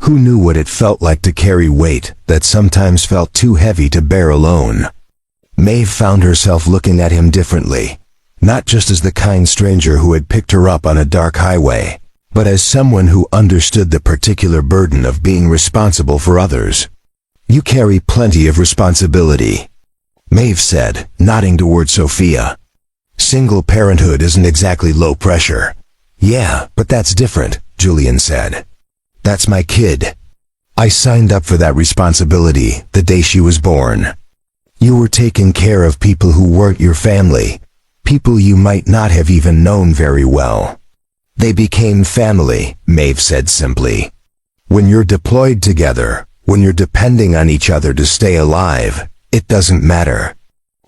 who knew what it felt like to carry weight that sometimes felt too heavy to bear alone. Maeve found herself looking at him differently, not just as the kind stranger who had picked her up on a dark highway, but as someone who understood the particular burden of being responsible for others. You carry plenty of responsibility, Maeve said, nodding toward Sophia. Single parenthood isn't exactly low pressure. Yeah, but that's different, Julian said. That's my kid. I signed up for that responsibility the day she was born. You were taking care of people who weren't your family, people you might not have even known very well. They became family, Maeve said simply. When you're deployed together, when you're depending on each other to stay alive, it doesn't matter.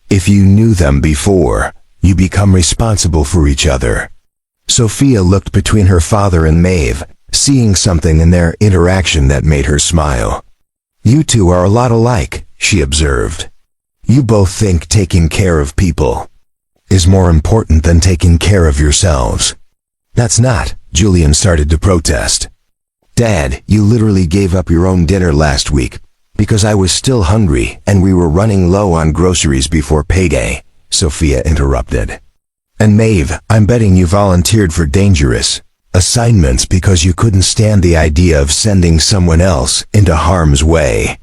If you knew them before, you become responsible for each other. Sophia looked between her father and Maeve, seeing something in their interaction that made her smile. You two are a lot alike, she observed. You both think taking care of people is more important than taking care of yourselves. That's not, Julian started to protest. Dad, you literally gave up your own dinner last week because I was still hungry and we were running low on groceries before payday, Sophia interrupted. And Maeve, I'm betting you volunteered for dangerous assignments because you couldn't stand the idea of sending someone else into harm's way.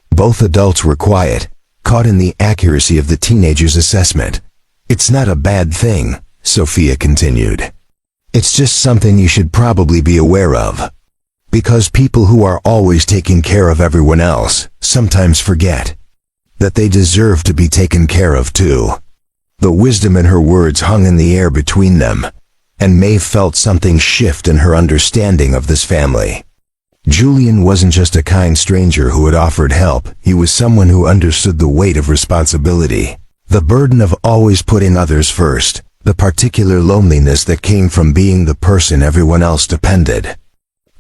Both adults were quiet, caught in the accuracy of the teenager's assessment. It's not a bad thing, Sophia continued. It's just something you should probably be aware of. Because people who are always taking care of everyone else sometimes forget that they deserve to be taken care of too. The wisdom in her words hung in the air between them, and Maeve felt something shift in her understanding of this family. Julian wasn't just a kind stranger who had offered help, he was someone who understood the weight of responsibility, the burden of always putting others first, the particular loneliness that came from being the person everyone else depended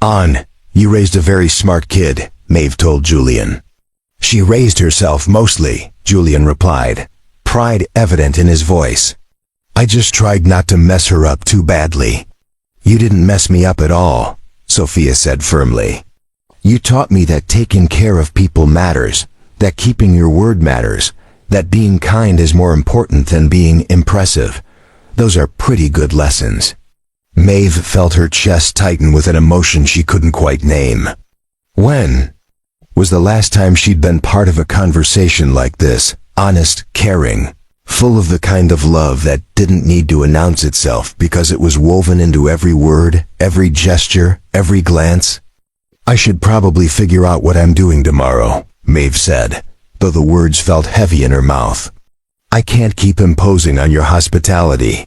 on. You raised a very smart kid, Maeve told Julian. She raised herself mostly, Julian replied, pride evident in his voice. I just tried not to mess her up too badly. You didn't mess me up at all, Sophia said firmly. You taught me that taking care of people matters, that keeping your word matters, that being kind is more important than being impressive. Those are pretty good lessons. Maeve felt her chest tighten with an emotion she couldn't quite name. When was the last time she'd been part of a conversation like this, honest, caring, full of the kind of love that didn't need to announce itself because it was woven into every word, every gesture, every glance? I should probably figure out what I'm doing tomorrow, Maeve said, though the words felt heavy in her mouth. I can't keep imposing on your hospitality.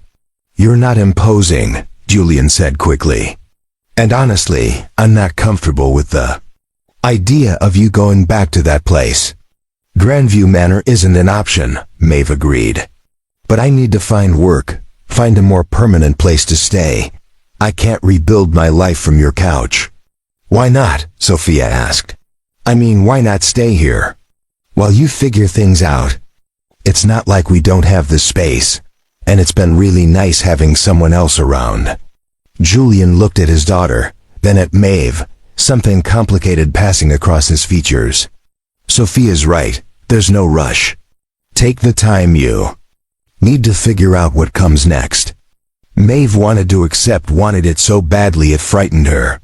You're not imposing, Julian said quickly. And honestly, I'm not comfortable with the idea of you going back to that place. Grandview Manor isn't an option, Maeve agreed. But I need to find work, find a more permanent place to stay. I can't rebuild my life from your couch. Why not? Sophia asked. I mean, why not stay here while you figure things out? It's not like we don't have the space, and it's been really nice having someone else around. Julian looked at his daughter, then at Maeve, something complicated passing across his features. Sophia's right, there's no rush. Take the time you need to figure out what comes next. Maeve wanted to accept, wanted it so badly it frightened her.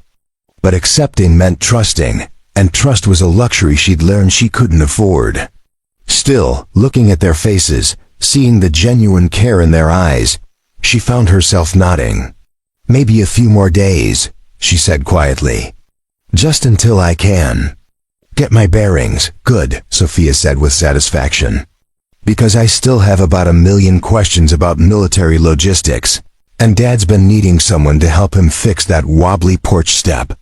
But accepting meant trusting, and trust was a luxury she'd learned she couldn't afford. Still, looking at their faces, seeing the genuine care in their eyes, she found herself nodding. Maybe a few more days, she said quietly. Just until I can get my bearings. Good, Sophia said with satisfaction. Because I still have about 1,000,000 questions about military logistics, and Dad's been needing someone to help him fix that wobbly porch step.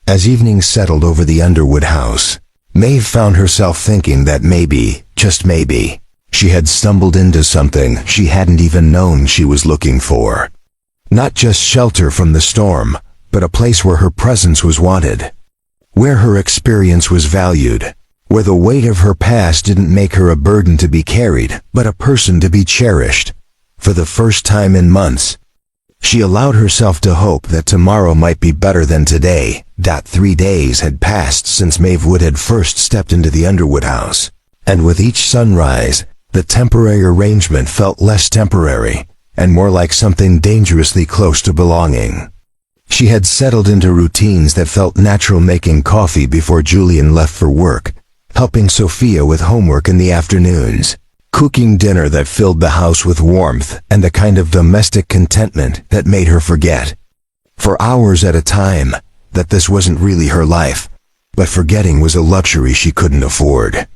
As evening settled over the Underwood house, Maeve found herself thinking that maybe, just maybe, she had stumbled into something she hadn't even known she was looking for. Not just shelter from the storm, but a place where her presence was wanted, where her experience was valued, where the weight of her past didn't make her a burden to be carried, but a person to be cherished. For the first time in months, she allowed herself to hope that tomorrow might be better than today. 3 days had passed since Maeve Wood had first stepped into the Underwood house, and with each sunrise, the temporary arrangement felt less temporary, and more like something dangerously close to belonging. She had settled into routines that felt natural, making coffee before Julian left for work, helping Sophia with homework in the afternoons, cooking dinner that filled the house with warmth and the kind of domestic contentment that made her forget, for hours at a time, that this wasn't really her life, but forgetting was a luxury she couldn't afford.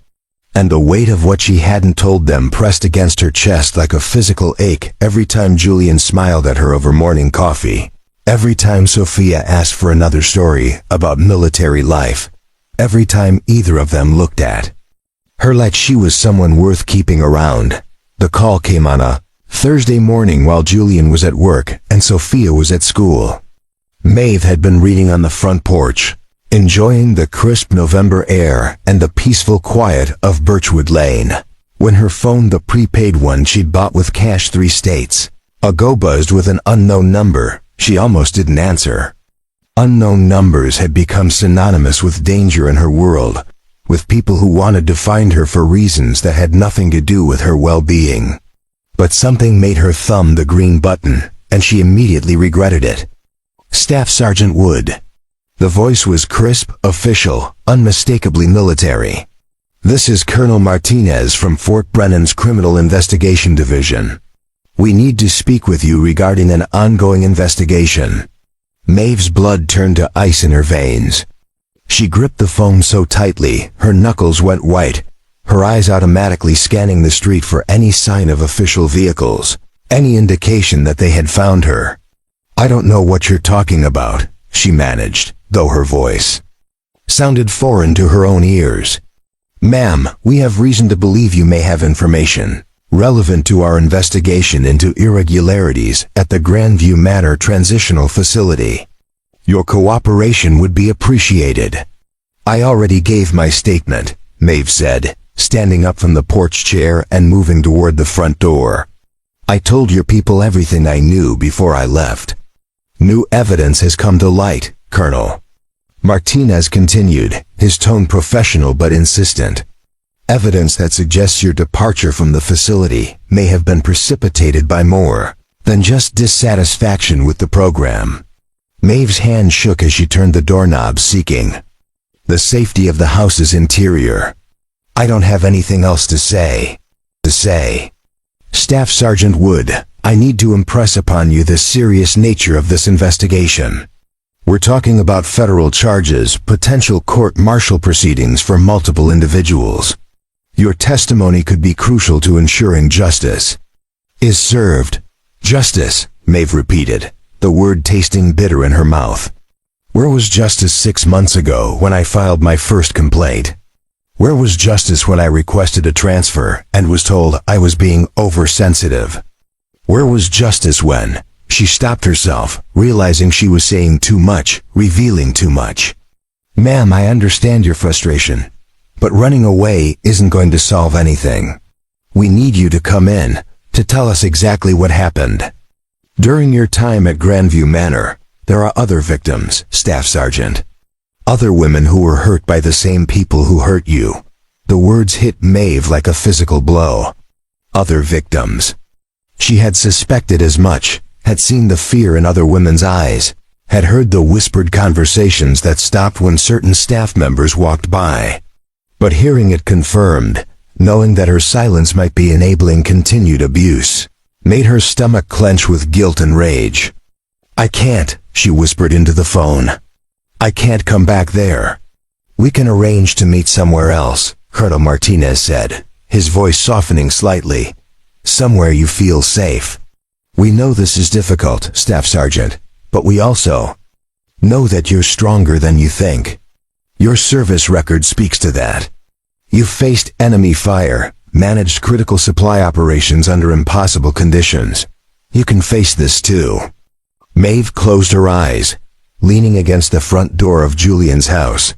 And the weight of what she hadn't told them pressed against her chest like a physical ache every time Julian smiled at her over morning coffee, every time Sophia asked for another story about military life, every time either of them looked at her like she was someone worth keeping around. The call came on a Thursday morning while Julian was at work and Sophia was at school. Maeve had been reading on the front porch, enjoying the crisp November air and the peaceful quiet of Birchwood Lane, when her phone, the prepaid one she'd bought with cash 3 states ago, buzzed with an unknown number. She almost didn't answer. Unknown numbers had become synonymous with danger in her world, with people who wanted to find her for reasons that had nothing to do with her well-being. But something made her thumb the green button, and she immediately regretted it. Staff Sergeant Wood. The voice was crisp, official, unmistakably military. This is Colonel Martinez from Fort Brennan's Criminal Investigation Division. We need to speak with you regarding an ongoing investigation. Maeve's blood turned to ice in her veins. She gripped the phone so tightly, her knuckles went white, her eyes automatically scanning the street for any sign of official vehicles, any indication that they had found her. I don't know what you're talking about, she managed, though her voice sounded foreign to her own ears. Ma'am, we have reason to believe you may have information relevant to our investigation into irregularities at the Grandview Manor Transitional Facility. Your cooperation would be appreciated. I already gave my statement, Maeve said, standing up from the porch chair and moving toward the front door. I told your people everything I knew before I left. New evidence has come to light, Colonel. Martinez continued, his tone professional but insistent. Evidence that suggests your departure from the facility may have been precipitated by more than just dissatisfaction with the program. Maeve's hand shook as she turned the doorknob, seeking the safety of the house's interior. I don't have anything else to say. Staff Sergeant Wood, I need to impress upon you the serious nature of this investigation. We're talking about federal charges, potential court-martial proceedings for multiple individuals. Your testimony could be crucial to ensuring justice is served. Justice, Maeve repeated, the word tasting bitter in her mouth. Where was justice 6 months ago when I filed my first complaint? Where was justice when I requested a transfer and was told I was being oversensitive? Where was justice when she stopped herself, realizing she was saying too much, revealing too much? Ma'am, I understand your frustration, but running away isn't going to solve anything. We need you to come in, to tell us exactly what happened. During your time at Grandview Manor, there are other victims, Staff Sergeant. Other women who were hurt by the same people who hurt you. The words hit Maeve like a physical blow. Other victims. She had suspected as much, had seen the fear in other women's eyes, had heard the whispered conversations that stopped when certain staff members walked by. But hearing it confirmed, knowing that her silence might be enabling continued abuse, made her stomach clench with guilt and rage. "I can't," she whispered into the phone. "I can't come back there." "We can arrange to meet somewhere else," Colonel Martinez said, his voice softening slightly. "Somewhere you feel safe. We know this is difficult, Staff Sergeant, but we also know that you're stronger than you think. Your service record speaks to that. You've faced enemy fire, managed critical supply operations under impossible conditions. You can face this too." Maeve closed her eyes, leaning against the front door of Julian's house.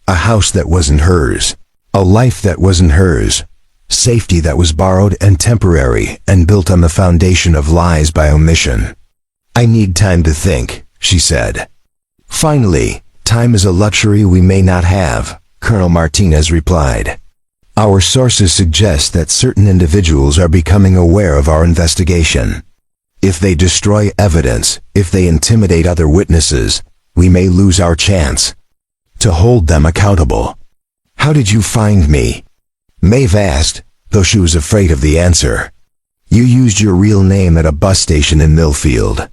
A house that wasn't hers. A life that wasn't hers. Safety that was borrowed and temporary and built on the foundation of lies by omission. "I need time to think," she said. "Finally, time is a luxury we may not have," Colonel Martinez replied. "Our sources suggest that certain individuals are becoming aware of our investigation. If they destroy evidence, if they intimidate other witnesses, we may lose our chance to hold them accountable." "How did you find me?" Maeve asked, though she was afraid of the answer. "You used your real name at a bus station in Millfield.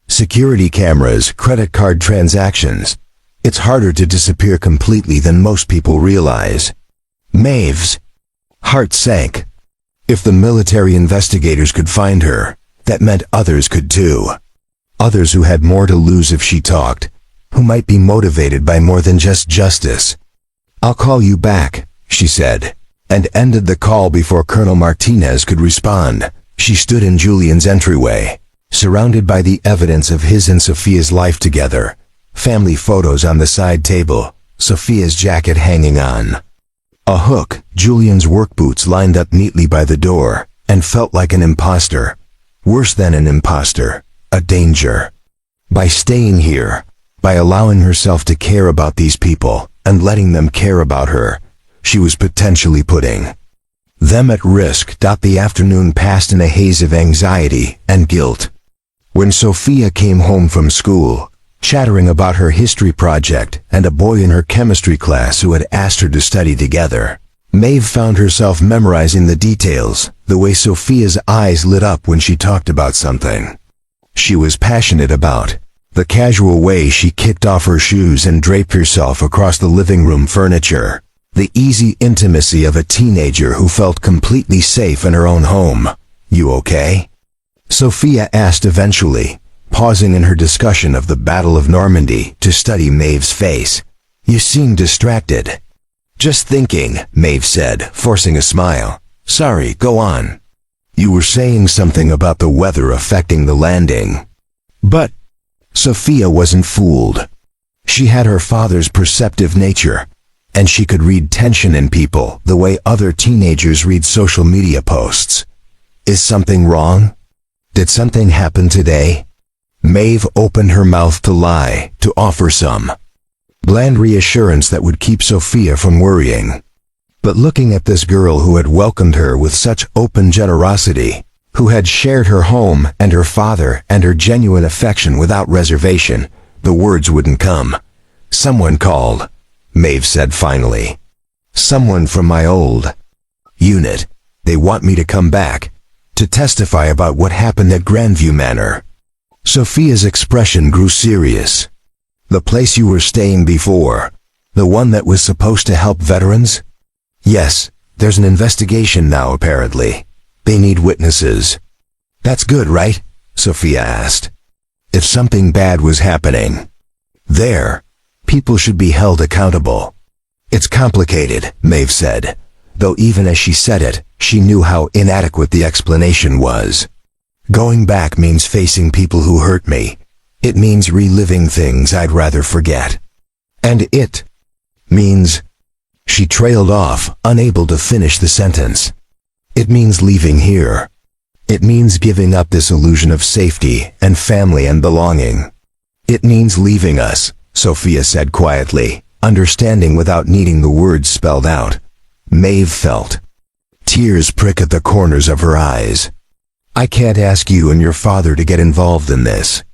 Security cameras, credit card transactions. It's harder to disappear completely than most people realize." Maeve's heart sank. If the military investigators could find her, that meant others could too. Others who had more to lose if she talked, who might be motivated by more than just justice. "I'll call you back," she said, and ended the call before Colonel Martinez could respond. She stood in Julian's entryway, surrounded by the evidence of his and Sophia's life together. Family photos on the side table, Sophia's jacket hanging on a hook, Julian's work boots lined up neatly by the door, and felt like an imposter. Worse than an imposter, a danger. By staying here, by allowing herself to care about these people, and letting them care about her, she was potentially putting them at risk. The afternoon passed in a haze of anxiety and guilt. When Sophia came home from school, chattering about her history project and a boy in her chemistry class who had asked her to study together, Maeve found herself memorizing the details, the way Sophia's eyes lit up when she talked about something she was passionate about, the casual way she kicked off her shoes and draped herself across the living room furniture, the easy intimacy of a teenager who felt completely safe in her own home. "You okay?" Sophia asked eventually, pausing in her discussion of the Battle of Normandy to study Maeve's face. "You seem distracted." "Just thinking," Maeve said, forcing a smile. "Sorry, go on." "You were saying something about the weather affecting the landing." "But..." Sophia wasn't fooled. She had her father's perceptive nature, and she could read tension in people the way other teenagers read social media posts. "Is something wrong? Did something happen today?" Maeve opened her mouth to lie, to offer some bland reassurance that would keep Sophia from worrying. But looking at this girl who had welcomed her with such open generosity, who had shared her home and her father and her genuine affection without reservation, the words wouldn't come. "Someone called," Maeve said finally. "Someone from my old unit. They want me to come back, to testify about what happened at Grandview Manor." Sophia's expression grew serious. "The place you were staying before, the one that was supposed to help veterans?" "Yes, there's an investigation now apparently. They need witnesses." "That's good, right?" Sophia asked. "If something bad was happening there, people should be held accountable." "It's complicated," Maeve said, though even as she said it, she knew how inadequate the explanation was. "Going back means facing people who hurt me. It means reliving things I'd rather forget. And it means..." She trailed off, unable to finish the sentence. "It means leaving here. It means giving up this illusion of safety and family and belonging. It means leaving us," Sophia said quietly, understanding without needing the words spelled out. Maeve felt tears prick at the corners of her eyes. I can't ask you and your father to get involved in this.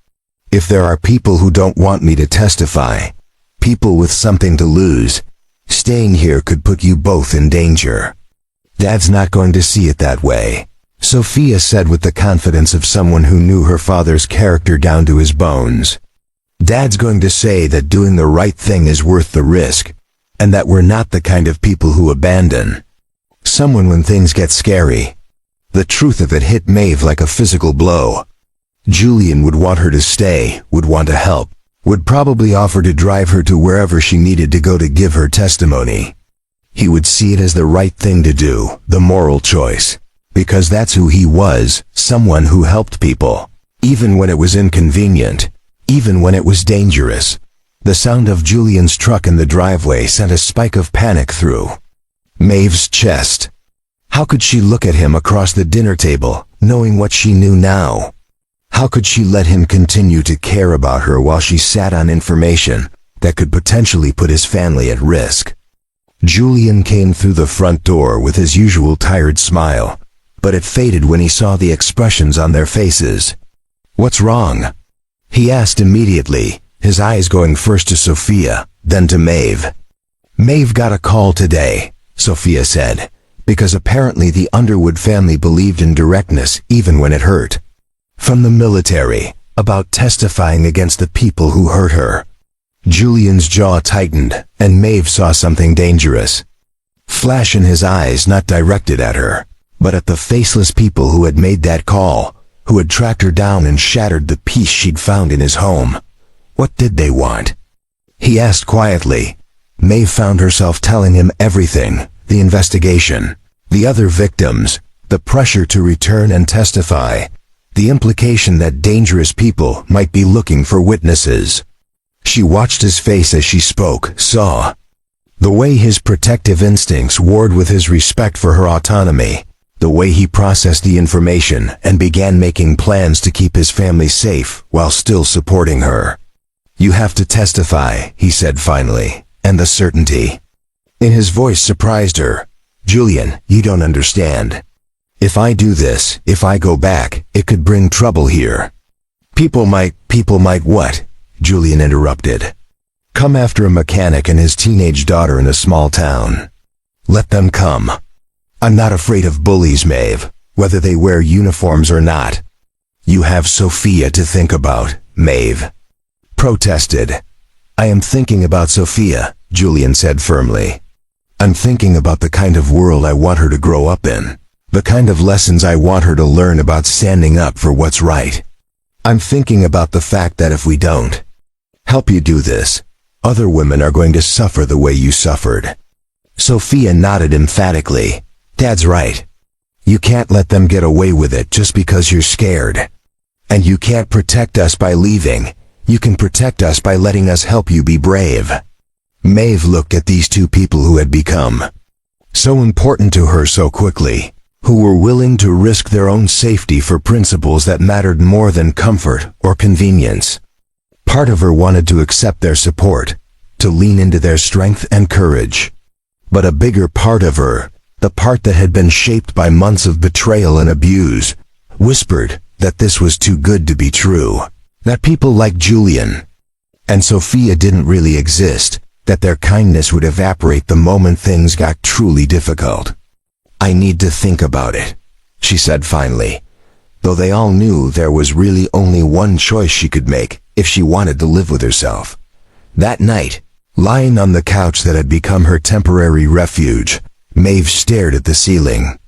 If there are people who don't want me to testify, people with something to lose, staying here could put you both in danger. Dad's not going to see it that way, Sophia said with the confidence of someone who knew her father's character down to his bones. Dad's going to say that doing the right thing is worth the risk, and that we're not the kind of people who abandon someone when things get scary. The truth of it hit Maeve like a physical blow. Julian would want her to stay, would want to help, would probably offer to drive her to wherever she needed to go to give her testimony. He would see it as the right thing to do, the moral choice, because that's who he was, someone who helped people, even when it was inconvenient, even when it was dangerous. The sound of Julian's truck in the driveway sent a spike of panic through Maeve's chest. How could she look at him across the dinner table, knowing what she knew now? How could she let him continue to care about her while she sat on information that could potentially put his family at risk? Julian came through the front door with his usual tired smile, but it faded when he saw the expressions on their faces. "What's wrong?" he asked immediately, his eyes going first to Sophia, then to Maeve. "Maeve got a call today," Sophia said, because apparently the Underwood family believed in directness even when it hurt. "From the military, about testifying against the people who hurt her." Julian's jaw tightened, and Maeve saw something dangerous. Flash in his eyes, not directed at her, but at the faceless people who had made that call, who had tracked her down and shattered the peace she'd found in his home. What did they want? He asked quietly. Maeve found herself telling him everything: the investigation, the other victims, the pressure to return and testify, the implication that dangerous people might be looking for witnesses. She watched his face as she spoke, saw the way his protective instincts warred with his respect for her autonomy, the way he processed the information and began making plans to keep his family safe while still supporting her. "You have to testify," he said finally, and the certainty in his voice surprised her. "Julian, you don't understand. If I do this, if I go back, it could bring trouble here." People might what?" Julian interrupted. "Come after a mechanic and his teenage daughter in a small town. Let them come. I'm not afraid of bullies, Maeve, whether they wear uniforms or not." "You have Sophia to think about," Maeve protested. "I am thinking about Sophia," Julian said firmly. "I'm thinking about the kind of world I want her to grow up in, the kind of lessons I want her to learn about standing up for what's right. I'm thinking about the fact that if we don't help you do this, other women are going to suffer the way you suffered." Sophia nodded emphatically. "Dad's right. You can't let them get away with it just because you're scared. And you can't protect us by leaving. You can protect us by letting us help you be brave." Maeve looked at these two people who had become so important to her so quickly, who were willing to risk their own safety for principles that mattered more than comfort or convenience. Part of her wanted to accept their support, to lean into their strength and courage. But a bigger part of her, the part that had been shaped by months of betrayal and abuse, whispered that this was too good to be true, that people like Julian and Sophia didn't really exist, that their kindness would evaporate the moment things got truly difficult. "I need to think about it," she said finally, though they all knew there was really only one choice she could make if she wanted to live with herself. That night, lying on the couch that had become her temporary refuge, Maeve stared at the ceiling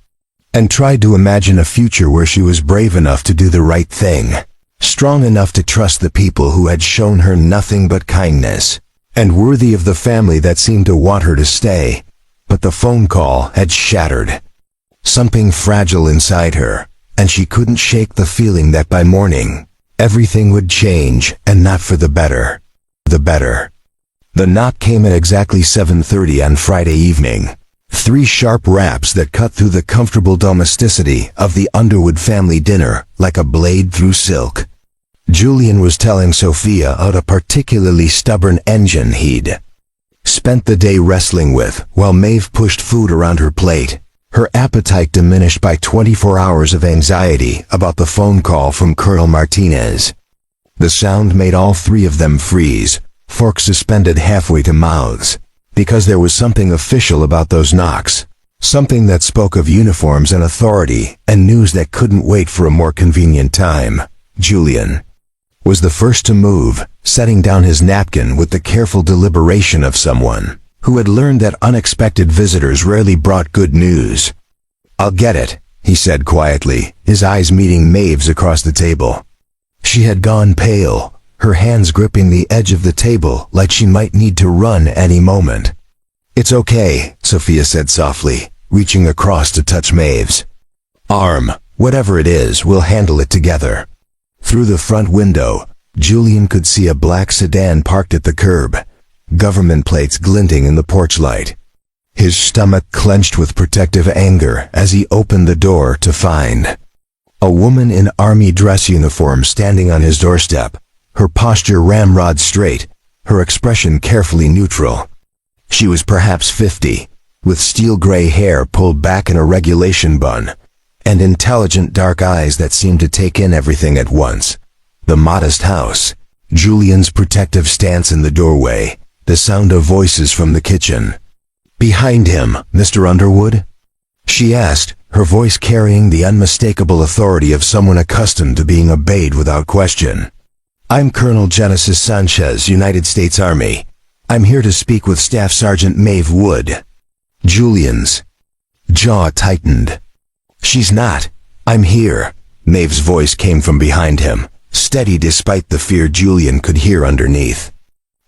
and tried to imagine a future where she was brave enough to do the right thing, strong enough to trust the people who had shown her nothing but kindness, and worthy of the family that seemed to want her to stay. But the phone call had shattered something fragile inside her, and she couldn't shake the feeling that by morning, everything would change, and not for the better. The knock came at exactly 7:30 on Friday evening. 3 sharp raps that cut through the comfortable domesticity of the Underwood family dinner like a blade through silk. Julian was telling Sophia about a particularly stubborn engine he'd spent the day wrestling with, while Maeve pushed food around her plate. Her appetite diminished by 24 hours of anxiety about the phone call from Colonel Martinez. The sound made all three of them freeze, forks suspended halfway to mouths, because there was something official about those knocks, something that spoke of uniforms and authority, and news that couldn't wait for a more convenient time. Julian was the first to move, setting down his napkin with the careful deliberation of someone who had learned that unexpected visitors rarely brought good news. "I'll get it," he said quietly, his eyes meeting Maeve's across the table. She had gone pale, her hands gripping the edge of the table like she might need to run any moment. "It's okay," Sophia said softly, reaching across to touch Maeve's arm. "Whatever it is, we'll handle it together." Through the front window, Julian could see a black sedan parked at the curb, government plates glinting in the porch light. His stomach clenched with protective anger as he opened the door to find a woman in army dress uniform standing on his doorstep, her posture ramrod straight, her expression carefully neutral. She was perhaps 50, with steel gray hair pulled back in a regulation bun, and intelligent dark eyes that seemed to take in everything at once. The modest house, Julian's protective stance in the doorway, the sound of voices from the kitchen. "Behind him, Mr. Underwood?" she asked, her voice carrying the unmistakable authority of someone accustomed to being obeyed without question. "I'm Colonel Genesis Sanchez, United States Army. I'm here to speak with Staff Sergeant Maeve Wood." Julian's jaw tightened. "She's not. I'm here." Maeve's voice came from behind him, steady despite the fear Julian could hear underneath.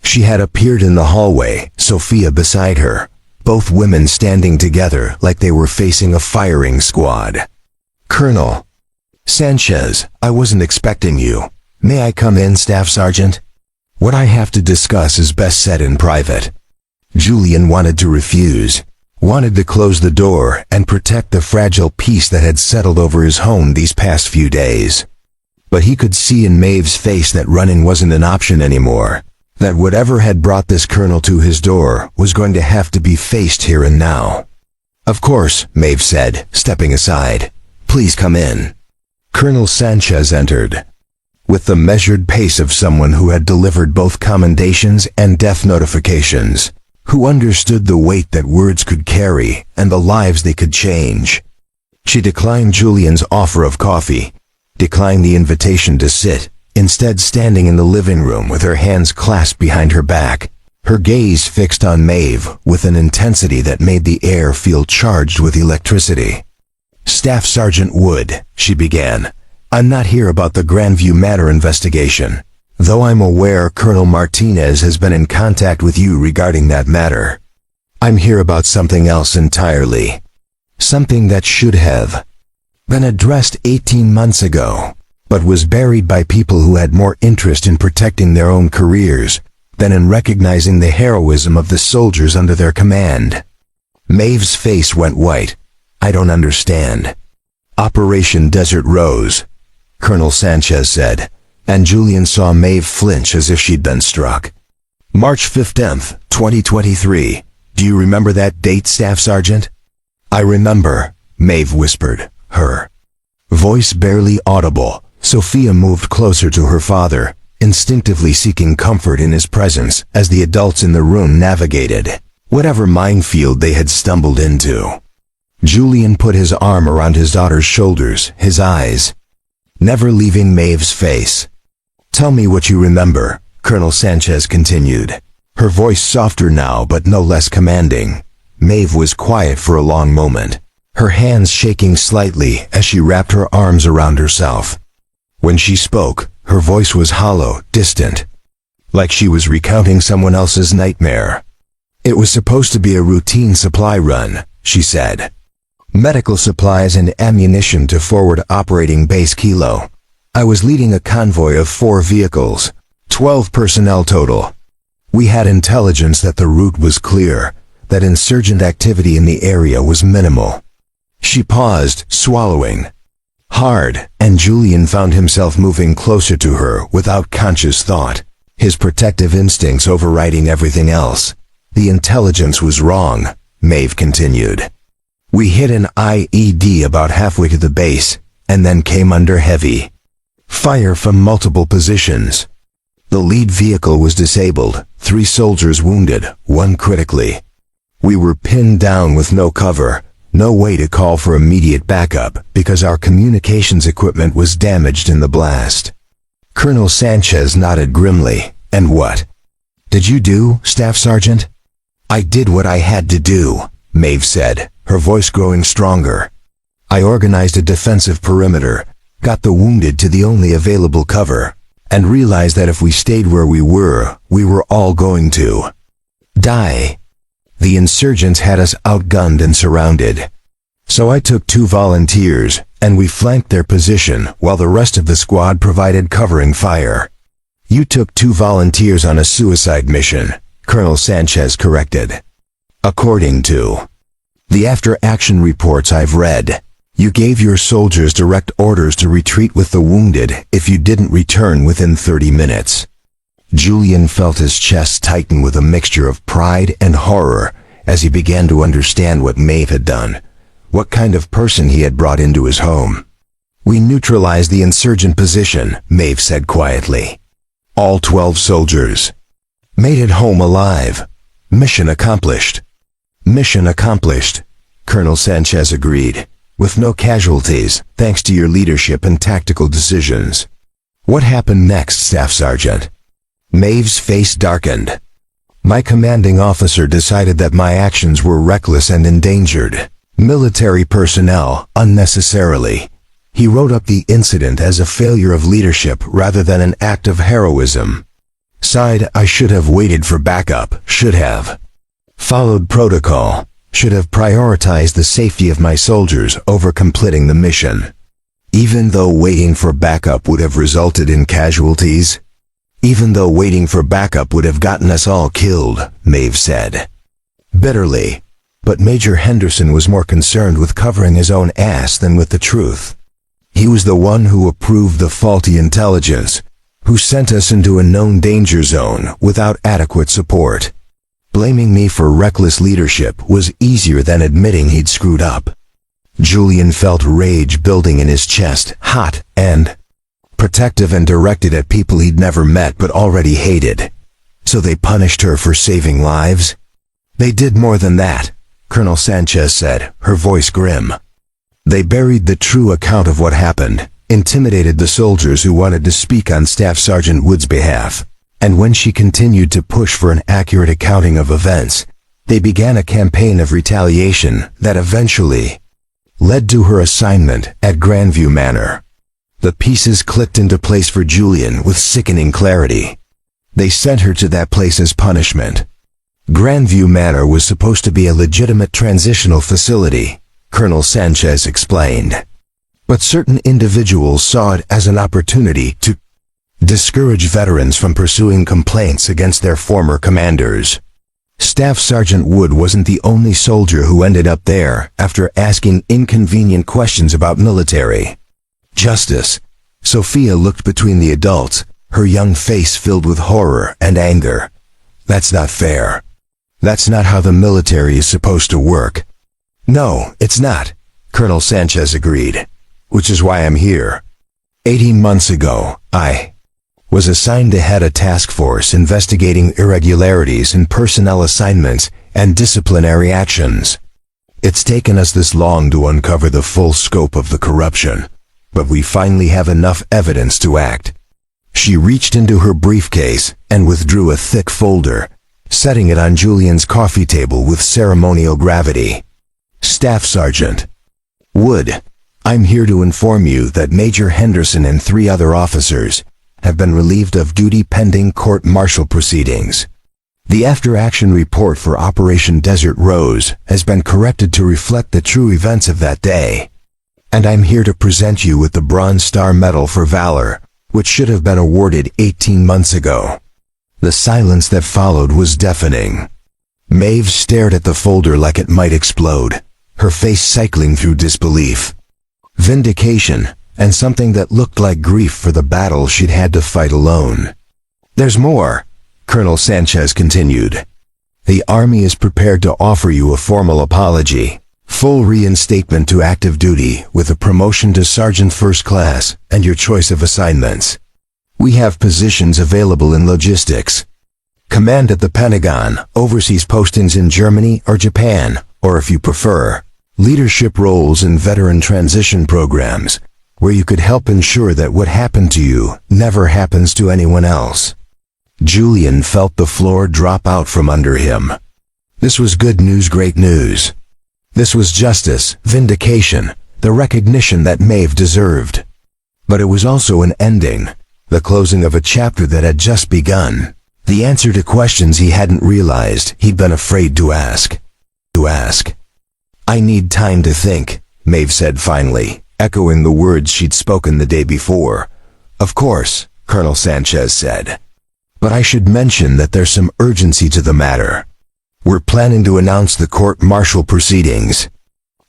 She had appeared in the hallway, Sophia beside her, both women standing together like they were facing a firing squad. "Colonel Sanchez, I wasn't expecting you. May I come in, Staff Sergeant? What I have to discuss is best said in private." Julian wanted to refuse, wanted to close the door and protect the fragile peace that had settled over his home these past few days. But he could see in Maeve's face that running wasn't an option anymore, that whatever had brought this colonel to his door was going to have to be faced here and now. "Of course," Maeve said, stepping aside. "Please come in." Colonel Sanchez entered, with the measured pace of someone who had delivered both commendations and death notifications, who understood the weight that words could carry and the lives they could change. She declined Julian's offer of coffee, declined the invitation to sit, instead standing in the living room with her hands clasped behind her back, her gaze fixed on Maeve with an intensity that made the air feel charged with electricity. "Staff Sergeant Wood," she began, "I'm not here about the Grandview Manor investigation, though I'm aware Colonel Martinez has been in contact with you regarding that matter. I'm here about something else entirely. Something that should have been addressed 18 months ago, but was buried by people who had more interest in protecting their own careers than in recognizing the heroism of the soldiers under their command." Maeve's face went white. "I don't understand." "Operation Desert Rose," Colonel Sanchez said, and Julian saw Maeve flinch as if she'd been struck. "March 15th, 2023. Do you remember that date, Staff Sergeant?" "I remember," Maeve whispered, her voice barely audible. Sophia moved closer to her father, instinctively seeking comfort in his presence as the adults in the room navigated whatever minefield they had stumbled into. Julian put his arm around his daughter's shoulders, his eyes never leaving Maeve's face. "Tell me what you remember," Colonel Sanchez continued, her voice softer now but no less commanding. Maeve was quiet for a long moment, her hands shaking slightly as she wrapped her arms around herself. When she spoke, her voice was hollow, distant, like she was recounting someone else's nightmare. "It was supposed to be a routine supply run," she said. "Medical supplies and ammunition to Forward Operating Base Kilo. I was leading a convoy of 4 vehicles, 12 personnel total. We had intelligence that the route was clear, that insurgent activity in the area was minimal." She paused, swallowing hard, and Julian found himself moving closer to her without conscious thought, his protective instincts overriding everything else. The intelligence was wrong, Maeve continued. We hit an IED about halfway to the base, and then came under heavy fire from multiple positions. The lead vehicle was disabled, 3 soldiers wounded, 1 critically. We were pinned down with no cover, no way to call for immediate backup because our communications equipment was damaged in the blast. Colonel Sanchez nodded grimly. And what did you do, Staff Sergeant? I did what I had to do, Maeve said, her voice growing stronger. I organized a defensive perimeter, got the wounded to the only available cover, and realized that if we stayed where we were all going to die. The insurgents had us outgunned and surrounded. So I took 2 volunteers, and we flanked their position while the rest of the squad provided covering fire. You took 2 volunteers on a suicide mission, Colonel Sanchez corrected. According to the after-action reports I've read, you gave your soldiers direct orders to retreat with the wounded if you didn't return within 30 minutes. Julian felt his chest tighten with a mixture of pride and horror as he began to understand what Maeve had done, what kind of person he had brought into his home. We neutralized the insurgent position, Maeve said quietly. All 12 soldiers made it home alive. Mission accomplished. Mission accomplished, Colonel Sanchez agreed, with no casualties, thanks to your leadership and tactical decisions. What happened next, Staff Sergeant? Maeve's face darkened. My commanding officer decided that my actions were reckless and endangered military personnel unnecessarily. He wrote up the incident as a failure of leadership rather than an act of heroism. Sighed, I should have waited for backup, should have followed protocol, should have prioritized the safety of my soldiers over completing the mission. Even though waiting for backup would have resulted in casualties, even though waiting for backup would have gotten us all killed, Maeve said bitterly. But Major Henderson was more concerned with covering his own ass than with the truth. He was the one who approved the faulty intelligence, who sent us into a known danger zone without adequate support. Blaming me for reckless leadership was easier than admitting he'd screwed up. Julian felt rage building in his chest, hot and protective and directed at people he'd never met but already hated. So they punished her for saving lives? They did more than that, Colonel Sanchez said, her voice grim. They buried the true account of what happened, intimidated the soldiers who wanted to speak on Staff Sergeant Wood's behalf, and when she continued to push for an accurate accounting of events, they began a campaign of retaliation that eventually led to her assignment at Grandview Manor. The pieces clicked into place for Julian with sickening clarity. They sent her to that place as punishment. Grandview Manor was supposed to be a legitimate transitional facility, Colonel Sanchez explained. But certain individuals saw it as an opportunity to discourage veterans from pursuing complaints against their former commanders. Staff Sergeant Wood wasn't the only soldier who ended up there after asking inconvenient questions about military justice. Sophia looked between the adults, her young face filled with horror and anger. That's not fair. That's not how the military is supposed to work. No, it's not, Colonel Sanchez agreed, which is why I'm here. 18 months ago, I was assigned to head a task force investigating irregularities in personnel assignments and disciplinary actions. It's taken us this long to uncover the full scope of the corruption, but we finally have enough evidence to act. She reached into her briefcase and withdrew a thick folder, setting it on Julian's coffee table with ceremonial gravity. Staff Sergeant Wood, I'm here to inform you that Major Henderson and 3 other officers have been relieved of duty pending court-martial proceedings. The after-action report for Operation Desert Rose has been corrected to reflect the true events of that day. And I'm here to present you with the Bronze Star Medal for Valor, which should have been awarded 18 months ago. The silence that followed was deafening. Maeve stared at the folder like it might explode, her face cycling through disbelief. Vindication, and something that looked like grief for the battle she'd had to fight alone. There's more, Colonel Sanchez continued. The Army is prepared to offer you a formal apology, full reinstatement to active duty with a promotion to Sergeant First Class and your choice of assignments. We have positions available in logistics. Command at the Pentagon, overseas postings in Germany or Japan, or if you prefer, leadership roles in veteran transition programs, where you could help ensure that what happened to you never happens to anyone else. Julian felt the floor drop out from under him. This was good news, great news. This was justice, vindication, the recognition that Maeve deserved. But it was also an ending, the closing of a chapter that had just begun. The answer to questions he hadn't realized he'd been afraid to ask. I need time to think, Maeve said finally, echoing the words she'd spoken the day before. Of course, Colonel Sanchez said. But I should mention that there's some urgency to the matter. We're planning to announce the court-martial proceedings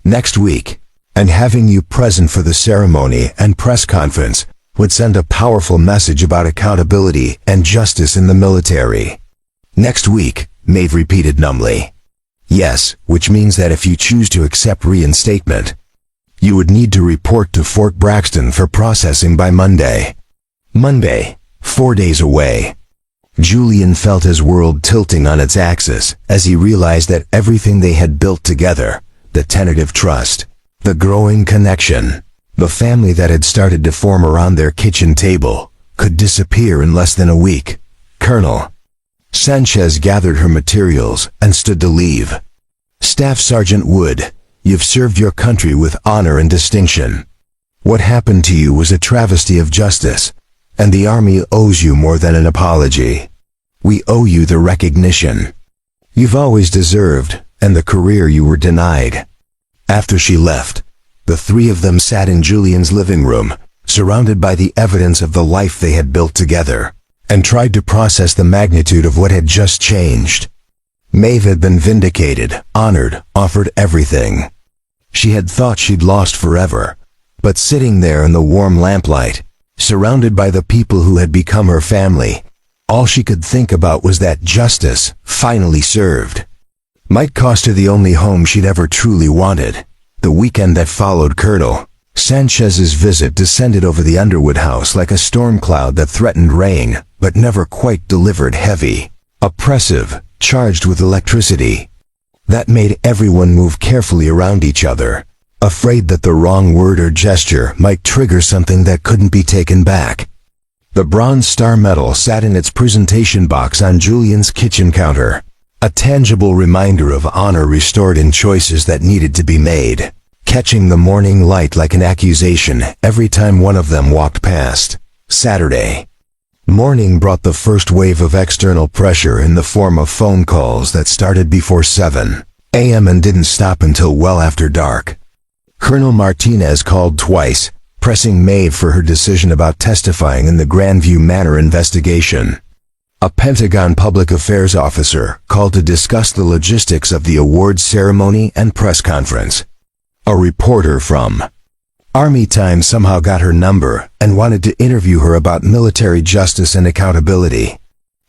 next week, and having you present for the ceremony and press conference would send a powerful message about accountability and justice in the military. Next week, Maeve repeated numbly. Yes, which means that if you choose to accept reinstatement, you would need to report to Fort Braxton for processing by Monday. Monday, 4 days away. Julian felt his world tilting on its axis as he realized that everything they had built together, the tentative trust, the growing connection, the family that had started to form around their kitchen table, could disappear in less than a week. Colonel Sanchez gathered her materials and stood to leave. Staff Sergeant Wood, you've served your country with honor and distinction. What happened to you was a travesty of justice, and the Army owes you more than an apology. We owe you the recognition you've always deserved and the career you were denied. After she left, the three of them sat in Julian's living room, surrounded by the evidence of the life they had built together, and tried to process the magnitude of what had just changed. Maeve had been vindicated, honored, offered everything. She had thought she'd lost forever, but sitting there in the warm lamplight, surrounded by the people who had become her family, all she could think about was that justice, finally served, might cost her the only home she'd ever truly wanted. The weekend that followed Colonel Sanchez's visit descended over the Underwood house like a storm cloud that threatened rain, but never quite delivered. Heavy, oppressive, charged with electricity. That made everyone move carefully around each other, afraid that the wrong word or gesture might trigger something that couldn't be taken back. The Bronze Star Medal sat in its presentation box on Julian's kitchen counter, a tangible reminder of honor restored in choices that needed to be made, catching the morning light like an accusation every time one of them walked past. Saturday morning brought the first wave of external pressure in the form of phone calls that started before 7 a.m. and didn't stop until well after dark. Colonel Martinez called twice, pressing Maeve for her decision about testifying in the Grandview Manor investigation. A Pentagon public affairs officer called to discuss the logistics of the awards ceremony and press conference. A reporter from Army Times somehow got her number and wanted to interview her about military justice and accountability.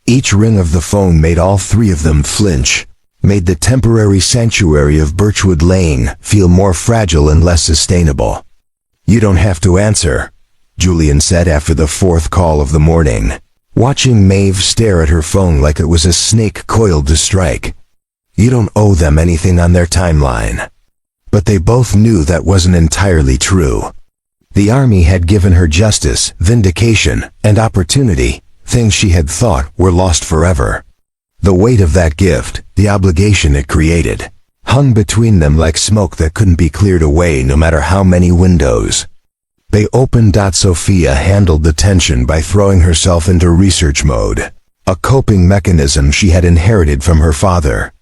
Each ring of the phone made all three of them flinch, made the temporary sanctuary of Birchwood Lane feel more fragile and less sustainable. You don't have to answer, Julian said after the fourth call of the morning, watching Maeve stare at her phone like it was a snake coiled to strike. You don't owe them anything on their timeline. But they both knew that wasn't entirely true. The Army had given her justice, vindication, and opportunity, things she had thought were lost forever. The weight of that gift, the obligation it created, hung between them like smoke that couldn't be cleared away no matter how many windows they opened. Sophia handled the tension by throwing herself into research mode, a coping mechanism she had inherited from her father.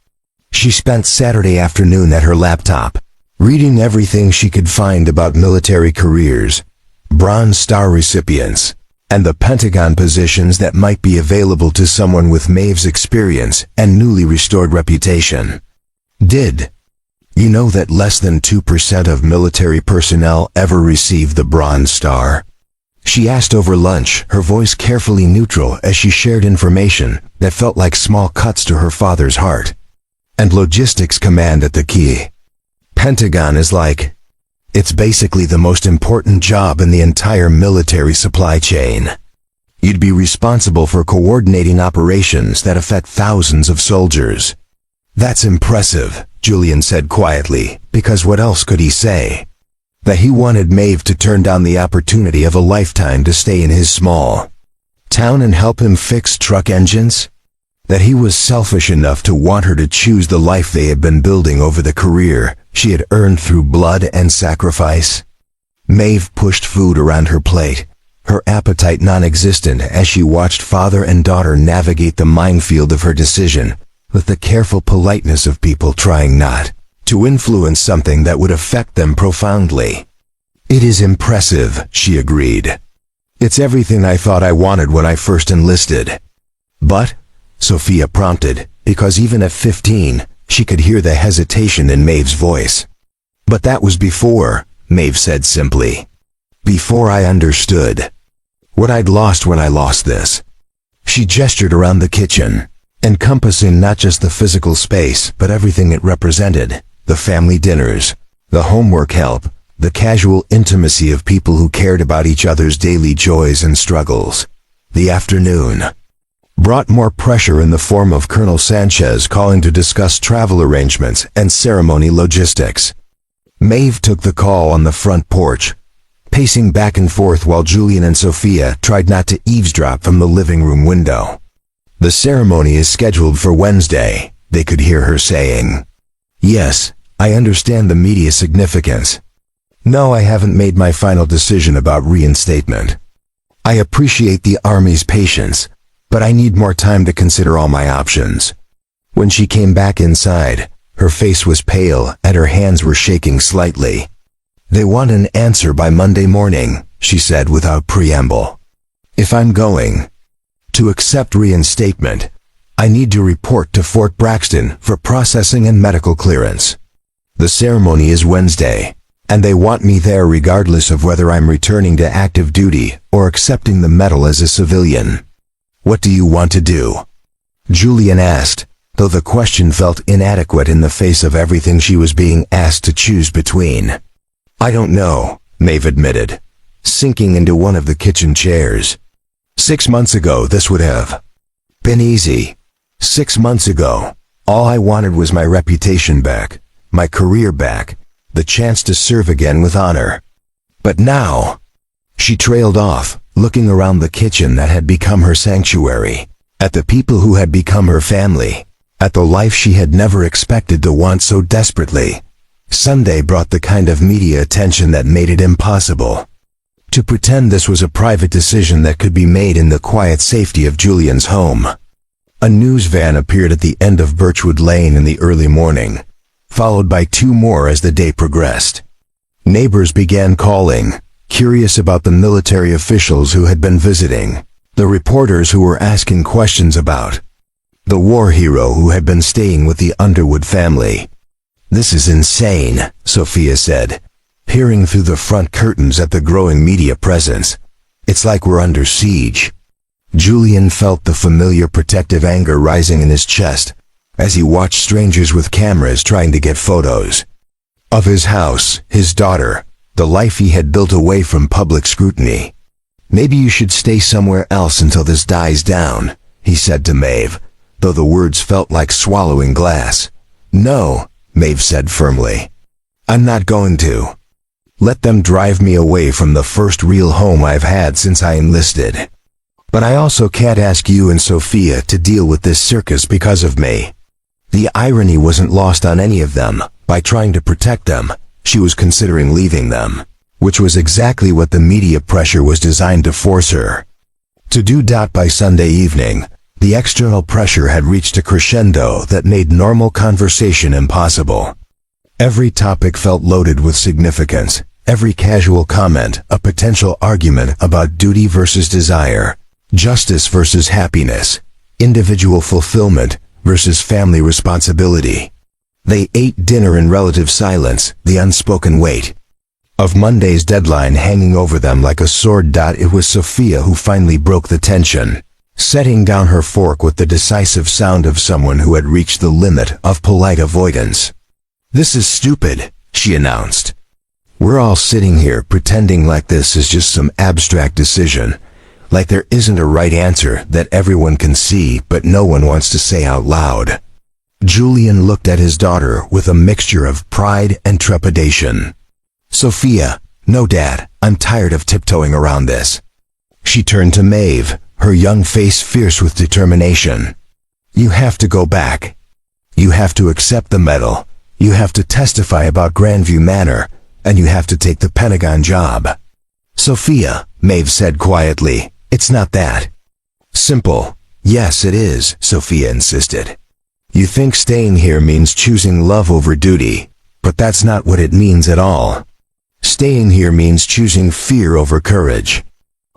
She spent Saturday afternoon at her laptop, reading everything she could find about military careers, Bronze Star recipients, and the Pentagon positions that might be available to someone with Maeve's experience and newly restored reputation. Did you know that less than 2% of military personnel ever receive the Bronze Star? She asked over lunch, her voice carefully neutral as she shared information that felt like small cuts to her father's heart. And logistics command at the key. Pentagon is like, it's basically the most important job in the entire military supply chain. You'd be responsible for coordinating operations that affect thousands of soldiers. That's impressive, Julian said quietly, because what else could he say? That he wanted Maeve to turn down the opportunity of a lifetime to stay in his small town and help him fix truck engines? That he was selfish enough to want her to choose the life they had been building over the career she had earned through blood and sacrifice? Maeve pushed food around her plate, her appetite non-existent as she watched father and daughter navigate the minefield of her decision with the careful politeness of people trying not to influence something that would affect them profoundly. It is impressive, she agreed. It's everything I thought I wanted when I first enlisted. But, Sophia prompted, because even at 15, she could hear the hesitation in Maeve's voice. But that was before, Maeve said simply. Before I understood what I'd lost when I lost this. She gestured around the kitchen, encompassing not just the physical space, but everything it represented. The family dinners, the homework help, the casual intimacy of people who cared about each other's daily joys and struggles. The afternoon brought more pressure in the form of Colonel Sanchez calling to discuss travel arrangements and ceremony logistics. Maeve took the call on the front porch, pacing back and forth while Julian and Sophia tried not to eavesdrop from the living room window. The ceremony is scheduled for Wednesday, they could hear her saying. Yes, I understand the media significance. No, I haven't made my final decision about reinstatement. I appreciate the Army's patience, but I need more time to consider all my options. When she came back inside, her face was pale and her hands were shaking slightly. They want an answer by Monday morning, she said without preamble. If I'm going to accept reinstatement, I need to report to Fort Braxton for processing and medical clearance. The ceremony is Wednesday, and they want me there regardless of whether I'm returning to active duty or accepting the medal as a civilian. What do you want to do? Julian asked, though the question felt inadequate in the face of everything she was being asked to choose between. I don't know, Maeve admitted, sinking into one of the kitchen chairs. 6 months ago this would have been easy. 6 months ago, all I wanted was my reputation back, my career back, the chance to serve again with honor. But now, she trailed off, looking around the kitchen that had become her sanctuary, at the people who had become her family, at the life she had never expected to want so desperately. Sunday brought the kind of media attention that made it impossible to pretend this was a private decision that could be made in the quiet safety of Julian's home. A news van appeared at the end of Birchwood Lane in the early morning, followed by 2 more as the day progressed. Neighbors began calling, curious about the military officials who had been visiting, the reporters who were asking questions about the war hero who had been staying with the Underwood family. This is insane, Sophia said, peering through the front curtains at the growing media presence. It's like we're under siege. Julian felt the familiar protective anger rising in his chest as he watched strangers with cameras trying to get photos of his house, his daughter, the life he had built away from public scrutiny. Maybe you should stay somewhere else until this dies down, he said to Maeve, though the words felt like swallowing glass. No, Maeve said firmly. I'm not going to. Let them drive me away from the first real home I've had since I enlisted. But I also can't ask you and Sophia to deal with this circus because of me. The irony wasn't lost on any of them. By trying to protect them, she was considering leaving them, which was exactly what the media pressure was designed to force her to do. By Sunday evening, the external pressure had reached a crescendo that made normal conversation impossible. Every topic felt loaded with significance, every casual comment a potential argument about duty versus desire, justice versus happiness, individual fulfillment versus family responsibility. They ate dinner in relative silence, the unspoken weight of Monday's deadline hanging over them like a sword. It was Sophia who finally broke the tension, setting down her fork with the decisive sound of someone who had reached the limit of polite avoidance. "This is stupid," she announced. "We're all sitting here pretending like this is just some abstract decision, like there isn't a right answer that everyone can see but no one wants to say out loud." Julian looked at his daughter with a mixture of pride and trepidation. "Sophia, no, Dad, I'm tired of tiptoeing around this." She turned to Maeve, her young face fierce with determination. "You have to go back. You have to accept the medal. You have to testify about Grandview Manor, and you have to take the Pentagon job." "Sophia," Maeve said quietly, "it's not that simple." "Yes, it is," Sophia insisted. "You think staying here means choosing love over duty, but that's not what it means at all. Staying here means choosing fear over courage.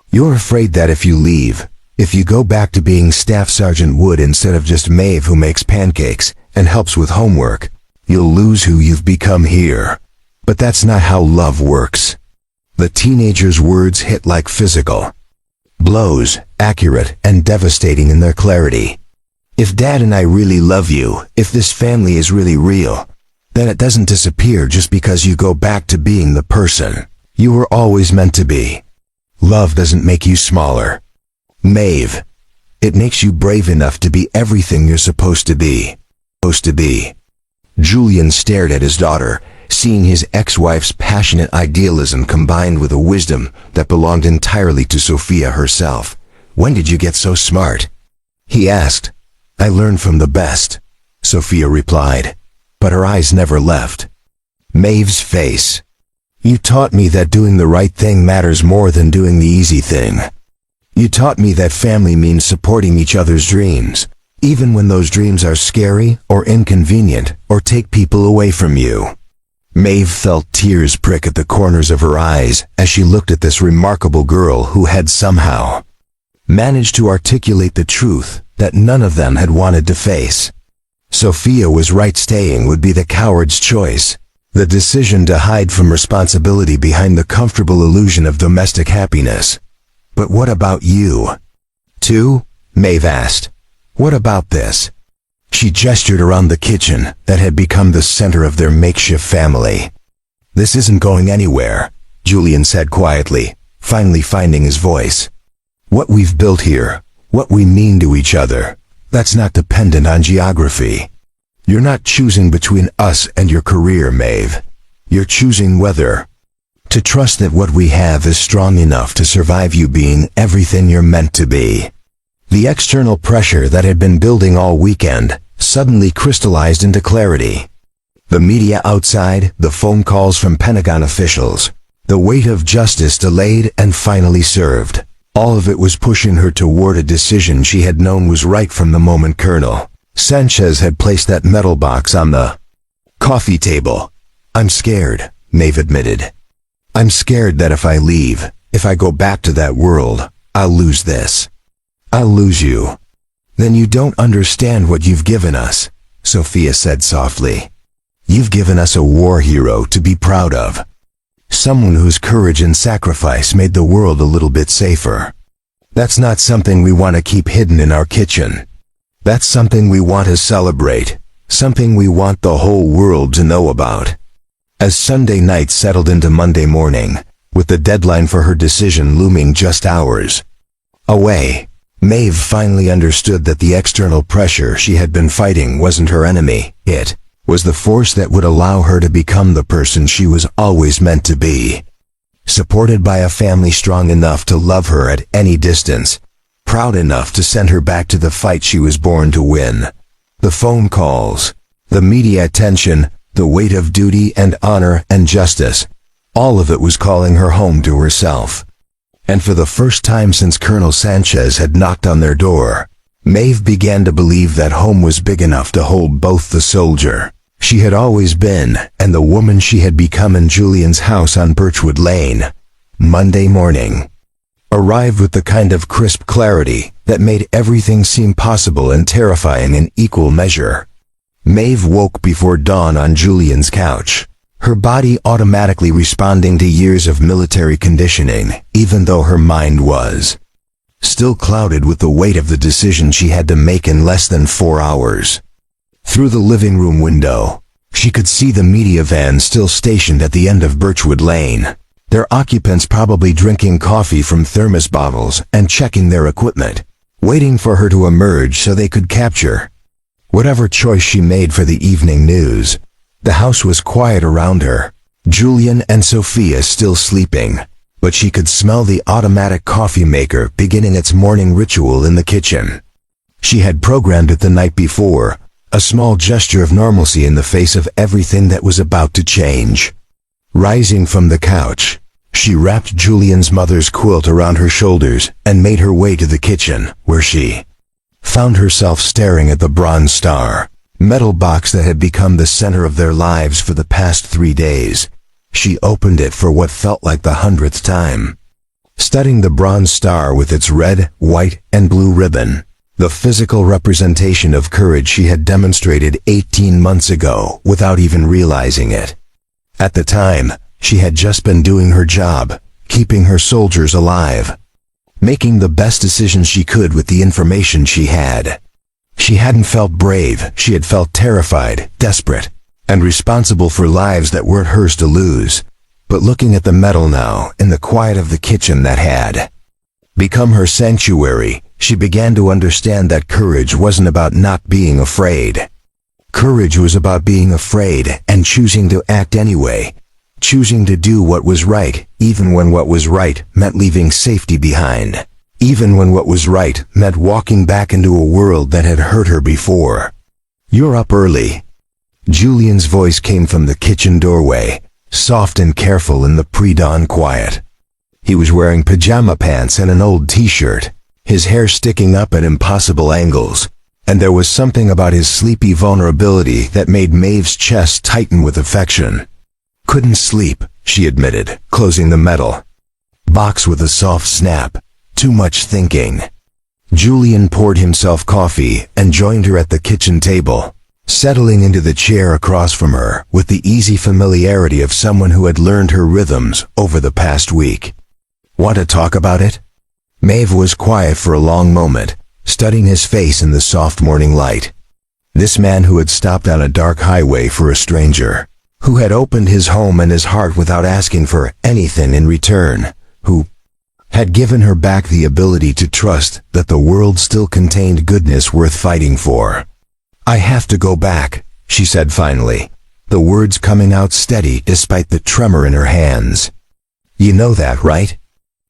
You're afraid that if you leave, if you go back to being Staff Sergeant Wood instead of just Maeve who makes pancakes and helps with homework, you'll lose who you've become here. But that's not how love works." The teenager's words hit like physical blows, accurate and devastating in their clarity. "If Dad and I really love you, if this family is really real, then it doesn't disappear just because you go back to being the person you were always meant to be. Love doesn't make you smaller, Maeve. It makes you brave enough to be everything you're supposed to be." Julian stared at his daughter, seeing his ex-wife's passionate idealism combined with a wisdom that belonged entirely to Sophia herself. "When did you get so smart?" he asked. "I learned from the best," Sophia replied, but her eyes never left Maeve's face. "You taught me that doing the right thing matters more than doing the easy thing. You taught me that family means supporting each other's dreams, even when those dreams are scary or inconvenient or take people away from you." Maeve felt tears prick at the corners of her eyes as she looked at this remarkable girl who had somehow managed to articulate the truth that none of them had wanted to face. Sophia was right, staying would be the coward's choice, the decision to hide from responsibility behind the comfortable illusion of domestic happiness. "But what about you, too?" Maeve asked. "What about this?" She gestured around the kitchen that had become the center of their makeshift family. "This isn't going anywhere," Julian said quietly, finally finding his voice. "What we've built here, what we mean to each other, that's not dependent on geography. You're not choosing between us and your career, Maeve. You're choosing whether to trust that what we have is strong enough to survive you being everything you're meant to be." The external pressure that had been building all weekend suddenly crystallized into clarity. The media outside, the phone calls from Pentagon officials, the weight of justice delayed and finally served. All of it was pushing her toward a decision she had known was right from the moment Colonel Sanchez had placed that metal box on the coffee table. "I'm scared," Maeve admitted. "I'm scared that if I leave, if I go back to that world, I'll lose this. I'll lose you." "Then you don't understand what you've given us," Sophia said softly. "You've given us a war hero to be proud of. Someone whose courage and sacrifice made the world a little bit safer. That's not something we want to keep hidden in our kitchen. That's something we want to celebrate, something we want the whole world to know about." As Sunday night settled into Monday morning, with the deadline for her decision looming just hours away, Maeve finally understood that the external pressure she had been fighting wasn't her enemy. It was the force that would allow her to become the person she was always meant to be. Supported by a family strong enough to love her at any distance, proud enough to send her back to the fight she was born to win. The phone calls, the media attention, the weight of duty and honor and justice, all of it was calling her home to herself. And for the first time since Colonel Sanchez had knocked on their door, Maeve began to believe that home was big enough to hold both the soldier she had always been and the woman she had become in Julian's house on Birchwood Lane. Monday morning arrived with the kind of crisp clarity that made everything seem possible and terrifying in equal measure. Maeve woke before dawn on Julian's couch, her body automatically responding to years of military conditioning, even though her mind was still clouded with the weight of the decision she had to make in less than 4 hours. Through the living room window, she could see the media van still stationed at the end of Birchwood Lane, their occupants probably drinking coffee from thermos bottles and checking their equipment, waiting for her to emerge so they could capture whatever choice she made for the evening news. The house was quiet around her, Julian and Sophia still sleeping, but she could smell the automatic coffee maker beginning its morning ritual in the kitchen. She had programmed it the night before, a small gesture of normalcy in the face of everything that was about to change. Rising from the couch, she wrapped Julian's mother's quilt around her shoulders and made her way to the kitchen, where she found herself staring at the Bronze Star, metal box that had become the center of their lives for the past 3 days. She opened it for what felt like the 100th time. Studying the Bronze Star with its red, white, and blue ribbon, the physical representation of courage she had demonstrated 18 months ago without even realizing it. At the time, she had just been doing her job, keeping her soldiers alive, making the best decisions she could with the information she had. She hadn't felt brave, she had felt terrified, desperate, and responsible for lives that weren't hers to lose. But looking at the metal now, in the quiet of the kitchen that had become her sanctuary, she began to understand that courage wasn't about not being afraid. Courage was about being afraid and choosing to act anyway, choosing to do what was right, even when what was right meant leaving safety behind, even when what was right meant walking back into a world that had hurt her before. "You're up early." Julian's voice came from the kitchen doorway, soft and careful in the pre-dawn quiet. He was wearing pajama pants and an old t-shirt, his hair sticking up at impossible angles, and there was something about his sleepy vulnerability that made Maeve's chest tighten with affection. "Couldn't sleep," she admitted, closing the metal box with a soft snap. "Too much thinking." Julian poured himself coffee and joined her at the kitchen table, settling into the chair across from her with the easy familiarity of someone who had learned her rhythms over the past week. "Want to talk about it?" Maeve was quiet for a long moment, studying his face in the soft morning light. This man who had stopped on a dark highway for a stranger, who had opened his home and his heart without asking for anything in return, who had given her back the ability to trust that the world still contained goodness worth fighting for. "I have to go back," she said finally, the words coming out steady despite the tremor in her hands. "You know that, right?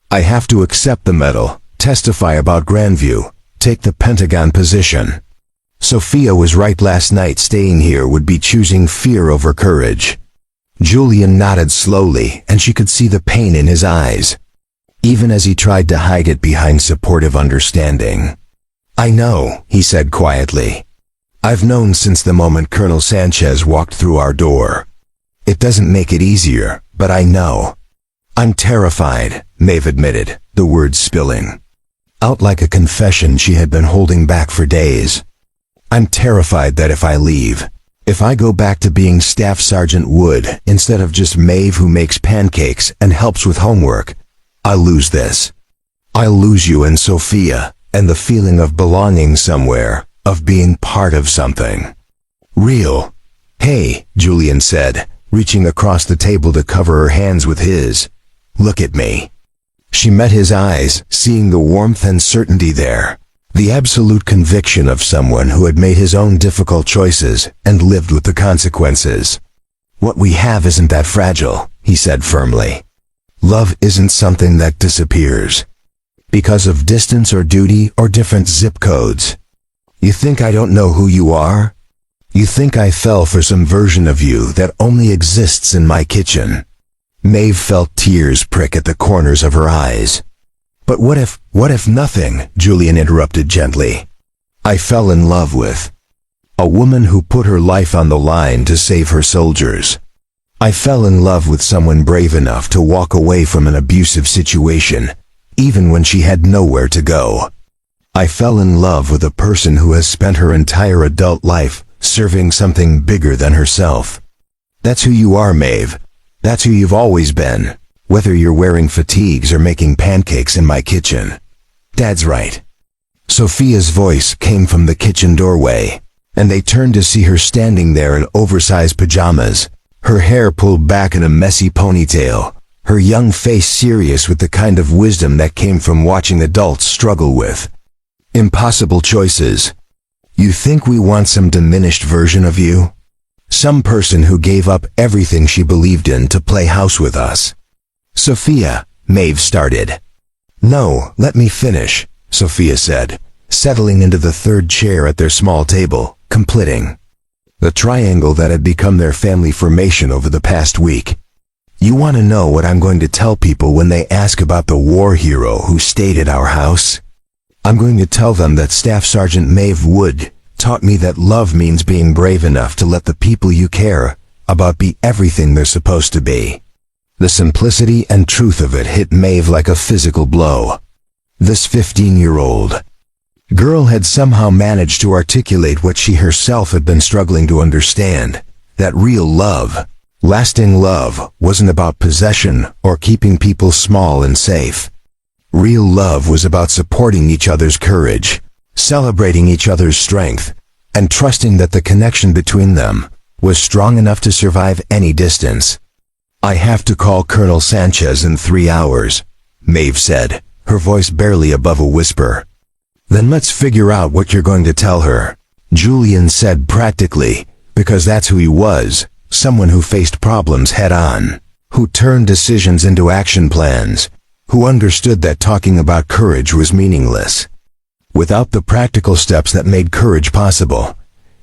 I have to accept the medal, testify about Grandview, take the Pentagon position. Sophia was right last night. Staying here would be choosing fear over courage." Julian nodded slowly, and she could see the pain in his eyes, even as he tried to hide it behind supportive understanding. "I know," he said quietly. "I've known since the moment Colonel Sanchez walked through our door. It doesn't make it easier, but I know." "I'm terrified," Maeve admitted, the words spilling out like a confession she had been holding back for days. "I'm terrified that if I leave, if I go back to being Staff Sergeant Wood instead of just Maeve who makes pancakes and helps with homework, I'll lose this. I'll lose you and Sophia, and the feeling of belonging somewhere, of being part of something real." "Hey," Julian said, reaching across the table to cover her hands with his. "Look at me." She met his eyes, seeing the warmth and certainty there, the absolute conviction of someone who had made his own difficult choices and lived with the consequences. "What we have isn't that fragile," he said firmly. "Love isn't something that disappears because of distance or duty or different zip codes. You think I don't know who you are? You think I fell for some version of you that only exists in my kitchen?" Maeve felt tears prick at the corners of her eyes. "But what if nothing?" Julian interrupted gently. "I fell in love with a woman who put her life on the line to save her soldiers. I fell in love with someone brave enough to walk away from an abusive situation, even when she had nowhere to go. I fell in love with a person who has spent her entire adult life serving something bigger than herself." That's who you are, Maeve. That's who you've always been. Whether you're wearing fatigues or making pancakes in my kitchen. Dad's right. Sophia's voice came from the kitchen doorway, and they turned to see her standing there in oversized pajamas, her hair pulled back in a messy ponytail, her young face serious with the kind of wisdom that came from watching adults struggle with impossible choices. You think we want some diminished version of you? Some person who gave up everything she believed in to play house with us? Sophia, Maeve started. No, let me finish, Sophia said, settling into the third chair at their small table, completing the triangle that had become their family formation over the past week. You want to know what I'm going to tell people when they ask about the war hero who stayed at our house? I'm going to tell them that Staff Sergeant Maeve Wood taught me that love means being brave enough to let the people you care about be everything they're supposed to be. The simplicity and truth of it hit Maeve like a physical blow. This 15-year-old girl had somehow managed to articulate what she herself had been struggling to understand, that real love, lasting love, wasn't about possession or keeping people small and safe. Real love was about supporting each other's courage, celebrating each other's strength, and trusting that the connection between them was strong enough to survive any distance. I have to call Colonel Sanchez in 3 hours, Maeve said, her voice barely above a whisper. Then let's figure out what you're going to tell her, Julian said practically, because that's who he was, someone who faced problems head-on, who turned decisions into action plans, who understood that talking about courage was meaningless. Without the practical steps that made courage possible,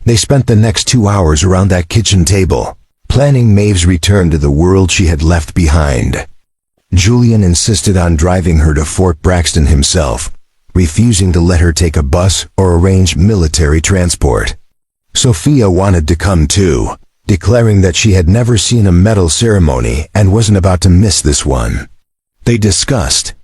they spent the next 2 hours around that kitchen table, planning Maeve's return to the world she had left behind. Julian insisted on driving her to Fort Braxton himself, refusing to let her take a bus or arrange military transport. Sophia wanted to come too, declaring that she had never seen a medal ceremony and wasn't about to miss this one. They discussed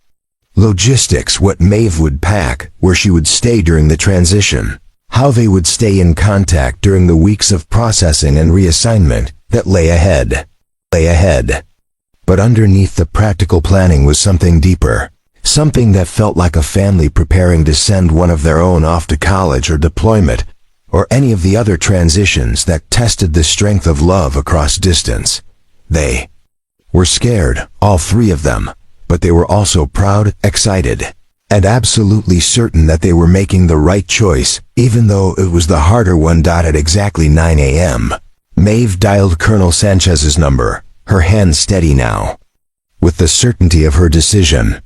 logistics, what Maeve would pack, where she would stay during the transition, how they would stay in contact during the weeks of processing and reassignment that lay ahead. But underneath the practical planning was something deeper, something that felt like a family preparing to send one of their own off to college or deployment, or any of the other transitions that tested the strength of love across distance. They were scared, all three of them, but they were also proud, excited, and absolutely certain that they were making the right choice, even though it was the harder one. At exactly 9 a.m., Maeve dialed Colonel Sanchez's number, her hand steady now. With the certainty of her decision,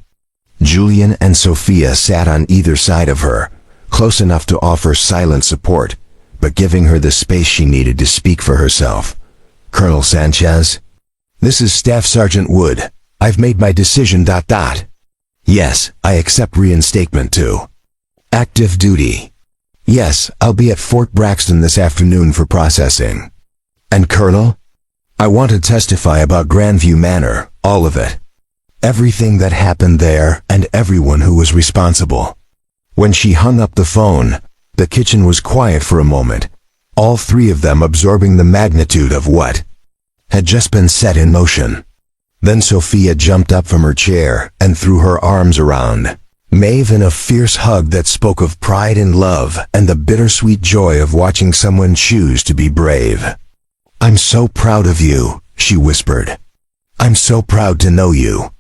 Julian and Sophia sat on either side of her, close enough to offer silent support, but giving her the space she needed to speak for herself. Colonel Sanchez? This is Staff Sergeant Wood. I've made my decision. Yes, I accept reinstatement too. Active duty. Yes, I'll be at Fort Braxton this afternoon for processing. And Colonel? I want to testify about Grandview Manor, all of it. Everything that happened there and everyone who was responsible. When she hung up the phone, the kitchen was quiet for a moment, all three of them absorbing the magnitude of what had just been set in motion. Then Sophia jumped up from her chair and threw her arms around Maeve in a fierce hug that spoke of pride and love and the bittersweet joy of watching someone choose to be brave. I'm so proud of you, she whispered. I'm so proud to know you.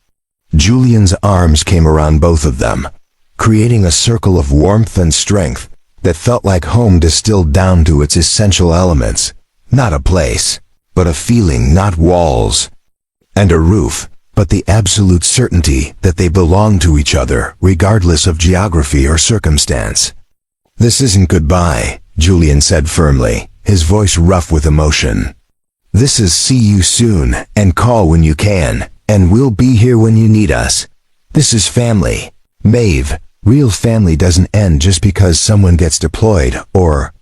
Julian's arms came around both of them, creating a circle of warmth and strength that felt like home distilled down to its essential elements. Not a place, but a feeling, not walls and a roof, but the absolute certainty that they belonged to each other, regardless of geography or circumstance. This isn't goodbye, Julian said firmly, his voice rough with emotion. This is see you soon, and call when you can, and we'll be here when you need us. This is family. Maeve, real family doesn't end just because someone gets deployed, or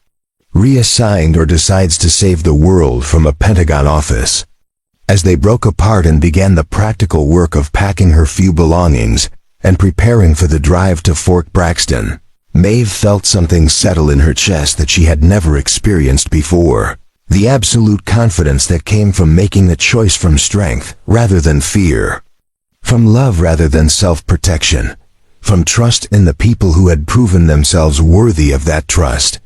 reassigned, or decides to save the world from a Pentagon office. As they broke apart and began the practical work of packing her few belongings and preparing for the drive to Fort Braxton, Maeve felt something settle in her chest that she had never experienced before. The absolute confidence that came from making the choice from strength rather than fear. From love rather than self-protection. From trust in the people who had proven themselves worthy of that trust.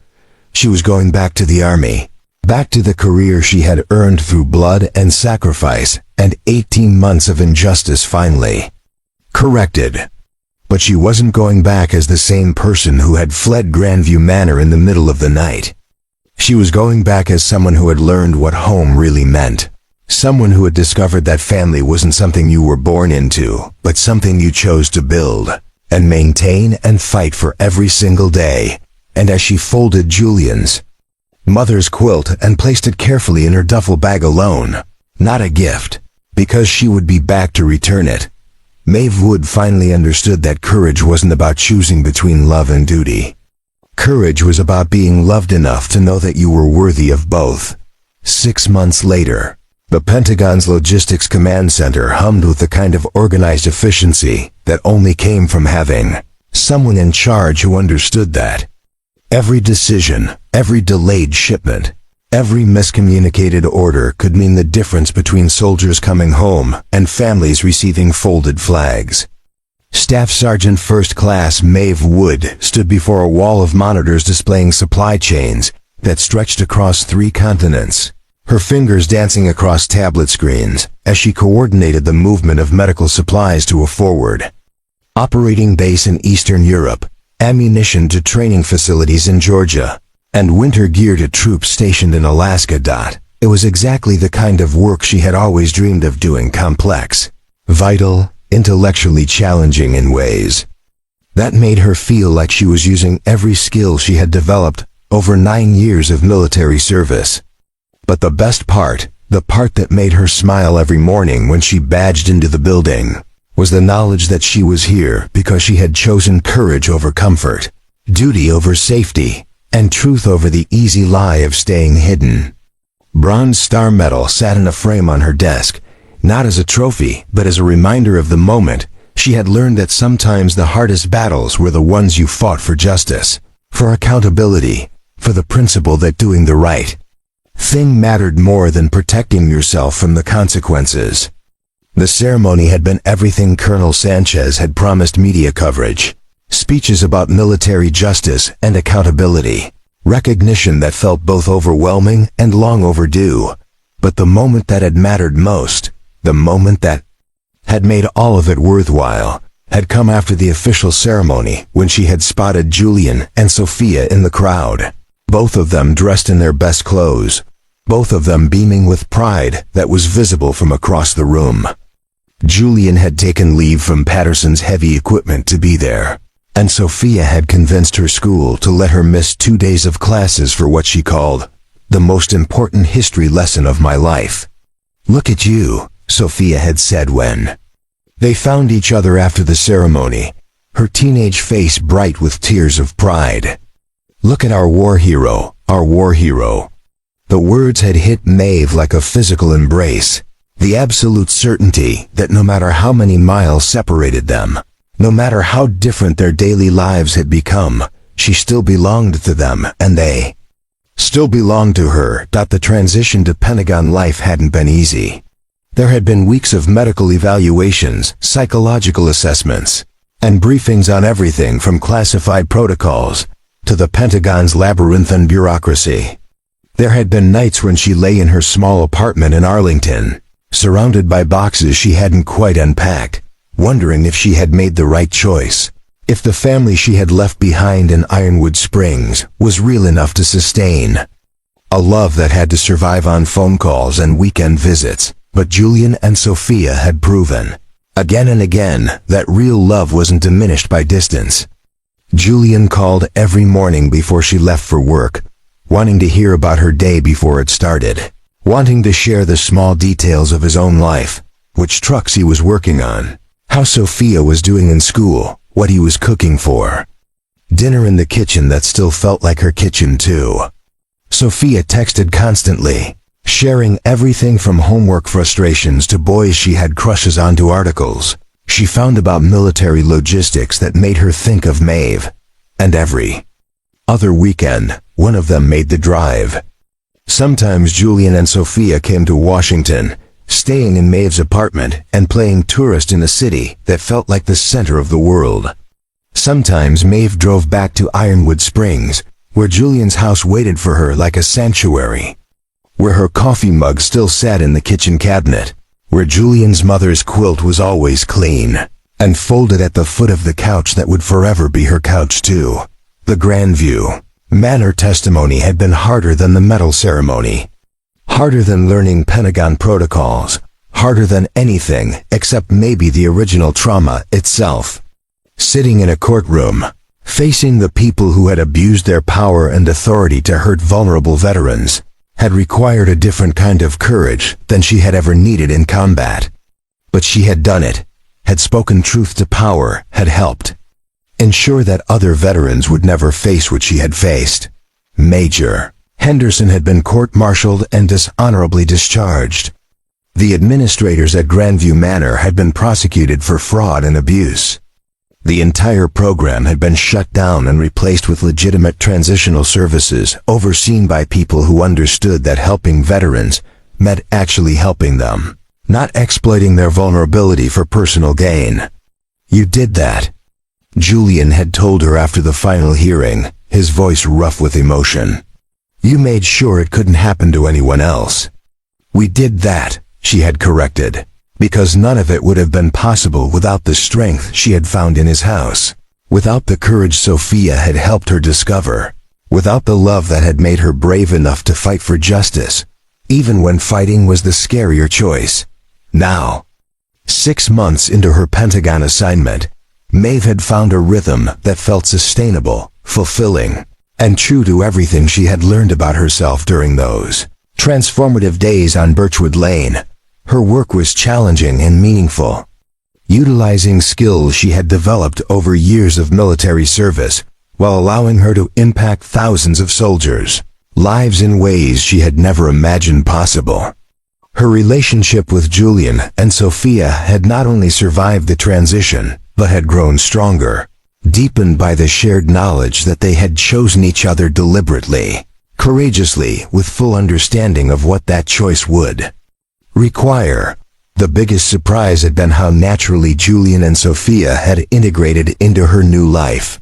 She was going back to the army. Back to the career she had earned through blood and sacrifice, and 18 months of injustice finally corrected. But she wasn't going back as the same person who had fled Grandview Manor in the middle of the night. She was going back as someone who had learned what home really meant. Someone who had discovered that family wasn't something you were born into, but something you chose to build, and maintain and fight for every single day. And as she folded Julian's mother's quilt and placed it carefully in her duffel bag alone, not a gift, because she would be back to return it, Maeve Wood finally understood that courage wasn't about choosing between love and duty. Courage was about being loved enough to know that you were worthy of both. 6 months later, the Pentagon's Logistics Command Center hummed with the kind of organized efficiency that only came from having someone in charge who understood that. Every decision, every delayed shipment, every miscommunicated order could mean the difference between soldiers coming home and families receiving folded flags. Staff Sergeant First Class Maeve Wood stood before a wall of monitors displaying supply chains that stretched across 3 continents, her fingers dancing across tablet screens as she coordinated the movement of medical supplies to a forward operating base in Eastern Europe, ammunition to training facilities in Georgia, and winter gear to troops stationed in Alaska. It was exactly the kind of work she had always dreamed of doing, complex, vital, intellectually challenging in ways that made her feel like she was using every skill she had developed over 9 years of military service. But the best part, the part that made her smile every morning when she badged into the building, was the knowledge that she was here because she had chosen courage over comfort, duty over safety, and truth over the easy lie of staying hidden. Bronze Star Medal sat in a frame on her desk, not as a trophy, but as a reminder of the moment she had learned that sometimes the hardest battles were the ones you fought for justice, for accountability, for the principle that doing the right thing mattered more than protecting yourself from the consequences. The ceremony had been everything Colonel Sanchez had promised: media coverage, speeches about military justice and accountability, recognition that felt both overwhelming and long overdue. But the moment that had mattered most, the moment that had made all of it worthwhile, had come after the official ceremony, when she had spotted Julian and Sophia in the crowd, both of them dressed in their best clothes, both of them beaming with pride that was visible from across the room. Julian had taken leave from Patterson's heavy equipment to be there, and Sophia had convinced her school to let her miss 2 days of classes for what she called the most important history lesson of my life. "Look at you," Sophia had said when they found each other after the ceremony, her teenage face bright with tears of pride. "Look at our war hero, our war hero." The words had hit Maeve like a physical embrace, the absolute certainty that no matter how many miles separated them, no matter how different their daily lives had become, she still belonged to them, and they still belonged to her. The transition to Pentagon life hadn't been easy. There had been weeks of medical evaluations, psychological assessments, and briefings on everything from classified protocols to the Pentagon's labyrinthine bureaucracy. There had been nights when she lay in her small apartment in Arlington, surrounded by boxes she hadn't quite unpacked, wondering if she had made the right choice, if the family she had left behind in Ironwood Springs was real enough to sustain a love that had to survive on phone calls and weekend visits. But Julian and Sophia had proven, again and again, that real love wasn't diminished by distance. Julian called every morning before she left for work, wanting to hear about her day before it started, wanting to share the small details of his own life, which trucks he was working on, how Sophia was doing in school, what he was cooking for dinner in the kitchen that still felt like her kitchen too. Sophia texted constantly, sharing everything from homework frustrations to boys she had crushes on to articles she found about military logistics that made her think of Maeve. And every other weekend, one of them made the drive Sometimes Julian and Sophia came to Washington, staying in Maeve's apartment and playing tourist in a city that felt like the center of the world. Sometimes Maeve drove back to Ironwood Springs, where Julian's house waited for her like a sanctuary, where her coffee mug still sat in the kitchen cabinet, where Julian's mother's quilt was always clean and folded at the foot of the couch that would forever be her couch too. The Grandview Manor testimony had been harder than the medal ceremony, harder than learning Pentagon protocols, harder than anything except maybe the original trauma itself. Sitting in a courtroom, facing the people who had abused their power and authority to hurt vulnerable veterans, had required a different kind of courage than she had ever needed in combat. But she had done it, had spoken truth to power, had helped ensure that other veterans would never face what she had faced. Major Henderson had been court-martialed and dishonorably discharged. The administrators at Grandview Manor had been prosecuted for fraud and abuse. The entire program had been shut down and replaced with legitimate transitional services overseen by people who understood that helping veterans meant actually helping them, not exploiting their vulnerability for personal gain. "You did that," Julian had told her after the final hearing, his voice rough with emotion. "You made sure it couldn't happen to anyone else." "We did that," she had corrected, "because none of it would have been possible without the strength she had found in his house, without the courage Sophia had helped her discover, without the love that had made her brave enough to fight for justice, even when fighting was the scarier choice." Now, 6 months into her Pentagon assignment, Maeve had found a rhythm that felt sustainable, fulfilling, and true to everything she had learned about herself during those transformative days on Birchwood Lane. Her work was challenging and meaningful, utilizing skills she had developed over years of military service, while allowing her to impact thousands of soldiers' lives in ways she had never imagined possible. Her relationship with Julian and Sophia had not only survived the transition, but had grown stronger, deepened by the shared knowledge that they had chosen each other deliberately, courageously, with full understanding of what that choice would require. The biggest surprise had been how naturally Julian and Sophia had integrated into her new life.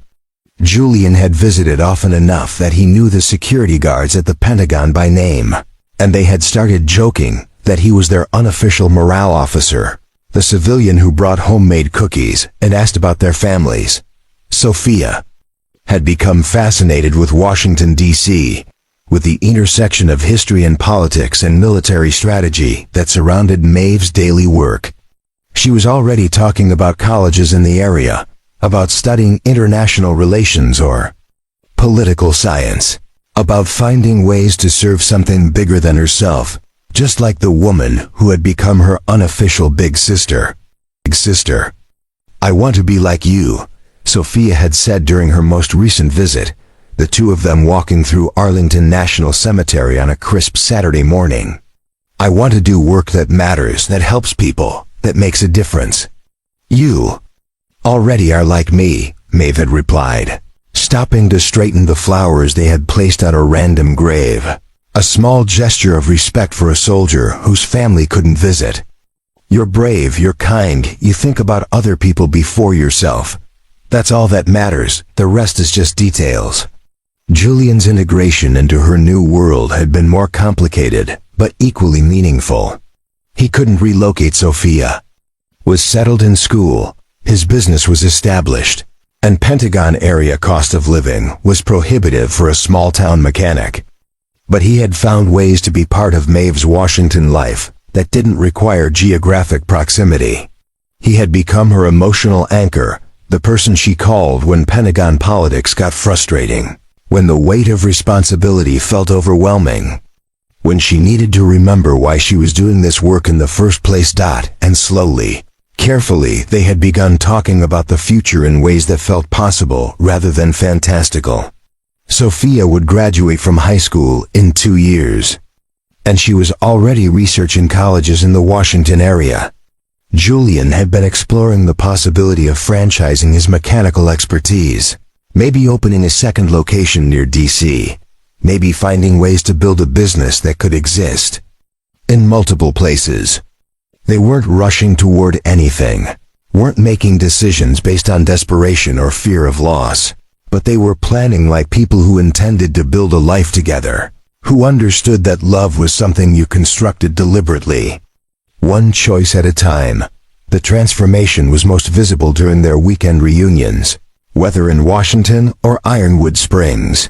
Julian had visited often enough that he knew the security guards at the Pentagon by name, and they had started joking that he was their unofficial morale officer, the civilian who brought homemade cookies and asked about their families. Sophia had become fascinated with Washington, D.C., with the intersection of history and politics and military strategy that surrounded Maeve's daily work. She was already talking about colleges in the area, about studying international relations or political science, about finding ways to serve something bigger than herself, just like the woman who had become her unofficial big sister. Big sister. "I want to be like you," Sophia had said during her most recent visit, the two of them walking through Arlington National Cemetery on a crisp Saturday morning. "I want to do work that matters, that helps people, that makes a difference." "You already are like me," Maeve had replied, stopping to straighten the flowers they had placed on a random grave, a small gesture of respect for a soldier whose family couldn't visit. "You're brave, you're kind, you think about other people before yourself. That's all that matters, the rest is just details." Julian's integration into her new world had been more complicated, but equally meaningful. He couldn't relocate Sophia, was settled in school, his business was established, and Pentagon area cost of living was prohibitive for a small-town mechanic. But he had found ways to be part of Maeve's Washington life that didn't require geographic proximity. He had become her emotional anchor, the person she called when Pentagon politics got frustrating, when the weight of responsibility felt overwhelming, when she needed to remember why she was doing this work in the first place. And slowly, carefully, they had begun talking about the future in ways that felt possible rather than fantastical. Sophia would graduate from high school in 2 years, and she was already researching colleges in the Washington area. Julian had been exploring the possibility of franchising his mechanical expertise, maybe opening a second location near D.C., maybe finding ways to build a business that could exist in multiple places. They weren't rushing toward anything, weren't making decisions based on desperation or fear of loss, but they were planning like people who intended to build a life together, who understood that love was something you constructed deliberately, one choice at a time. The transformation was most visible during their weekend reunions, whether in Washington or Ironwood Springs.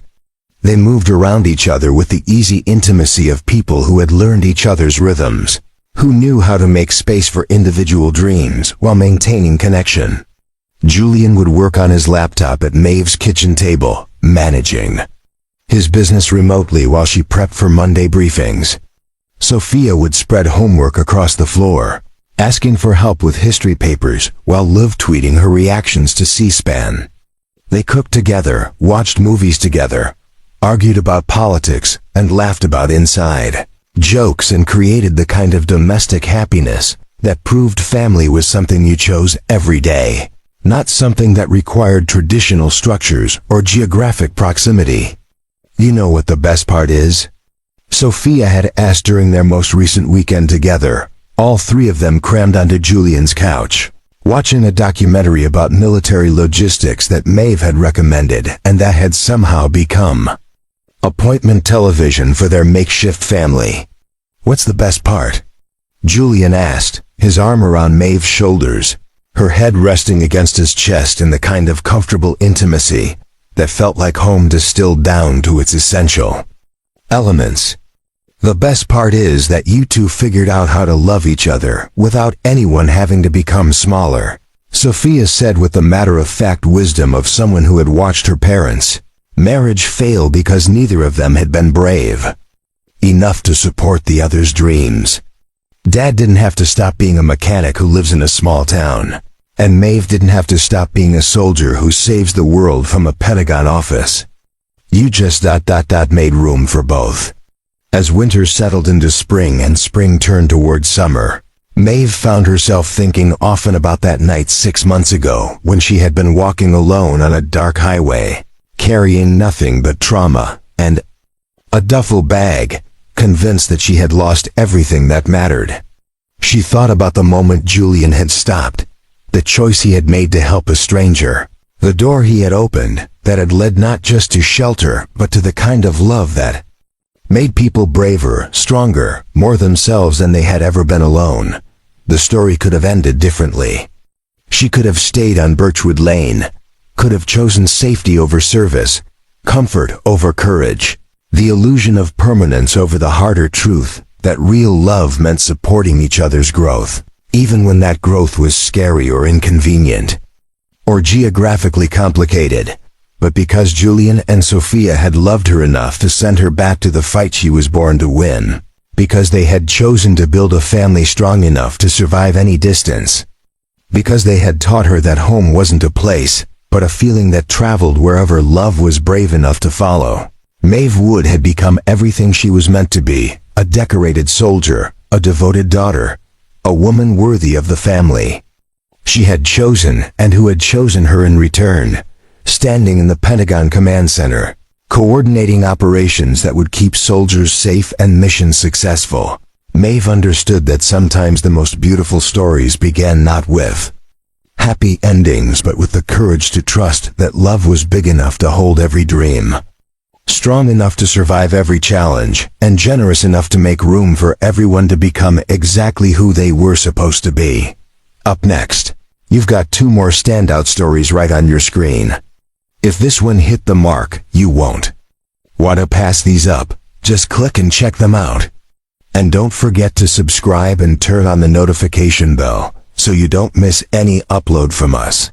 They moved around each other with the easy intimacy of people who had learned each other's rhythms, who knew how to make space for individual dreams while maintaining connection. Julian would work on his laptop at Maeve's kitchen table, managing his business remotely while she prepped for Monday briefings. Sophia would spread homework across the floor, asking for help with history papers while live tweeting her reactions to C-SPAN. They cooked together, watched movies together, argued about politics, and laughed about inside jokes, and created the kind of domestic happiness that proved family was something you chose every day, not something that required traditional structures or geographic proximity. You know what the best part is? Sophia had asked during their most recent weekend together, all three of them crammed onto Julian's couch, watching a documentary about military logistics that Maeve had recommended and that had somehow become appointment television for their makeshift family. "What's the best part?" Julian asked, his arm around Maeve's shoulders, her head resting against his chest in the kind of comfortable intimacy that felt like home distilled down to its essential elements. "The best part is that you two figured out how to love each other without anyone having to become smaller," Sophia said with the matter-of-fact wisdom of someone who had watched her parents' marriage fail because neither of them had been brave enough to support the other's dreams. Dad didn't have to stop being a mechanic who lives in a small town, and Maeve didn't have to stop being a soldier who saves the world from a Pentagon office. You just made room for both. As winter settled into spring and spring turned toward summer, Maeve found herself thinking often about that night 6 months ago when she had been walking alone on a dark highway, carrying nothing but trauma and a duffel bag, convinced that she had lost everything that mattered. She thought about the moment Julian had stopped, the choice he had made to help a stranger, the door he had opened that had led not just to shelter but to the kind of love that made people braver, stronger, more themselves than they had ever been alone. The story could have ended differently. She could have stayed on Birchwood Lane, could have chosen safety over service, comfort over courage, the illusion of permanence over the harder truth that real love meant supporting each other's growth, even when that growth was scary or inconvenient, or geographically complicated. But because Julian and Sophia had loved her enough to send her back to the fight she was born to win, because they had chosen to build a family strong enough to survive any distance, because they had taught her that home wasn't a place, but a feeling that traveled wherever love was brave enough to follow, Maeve Wood had become everything she was meant to be: a decorated soldier, a devoted daughter, a woman worthy of the family she had chosen and who had chosen her in return, standing in the Pentagon Command Center, coordinating operations that would keep soldiers safe and missions successful. Maeve understood that sometimes the most beautiful stories began not with happy endings but with the courage to trust that love was big enough to hold every dream, strong enough to survive every challenge, and generous enough to make room for everyone to become exactly who they were supposed to be. Up next, you've got 2 more standout stories right on your screen. If this one hit the mark, you won't want to pass these up. Just click and check them out. And don't forget to subscribe and turn on the notification bell so you don't miss any upload from us.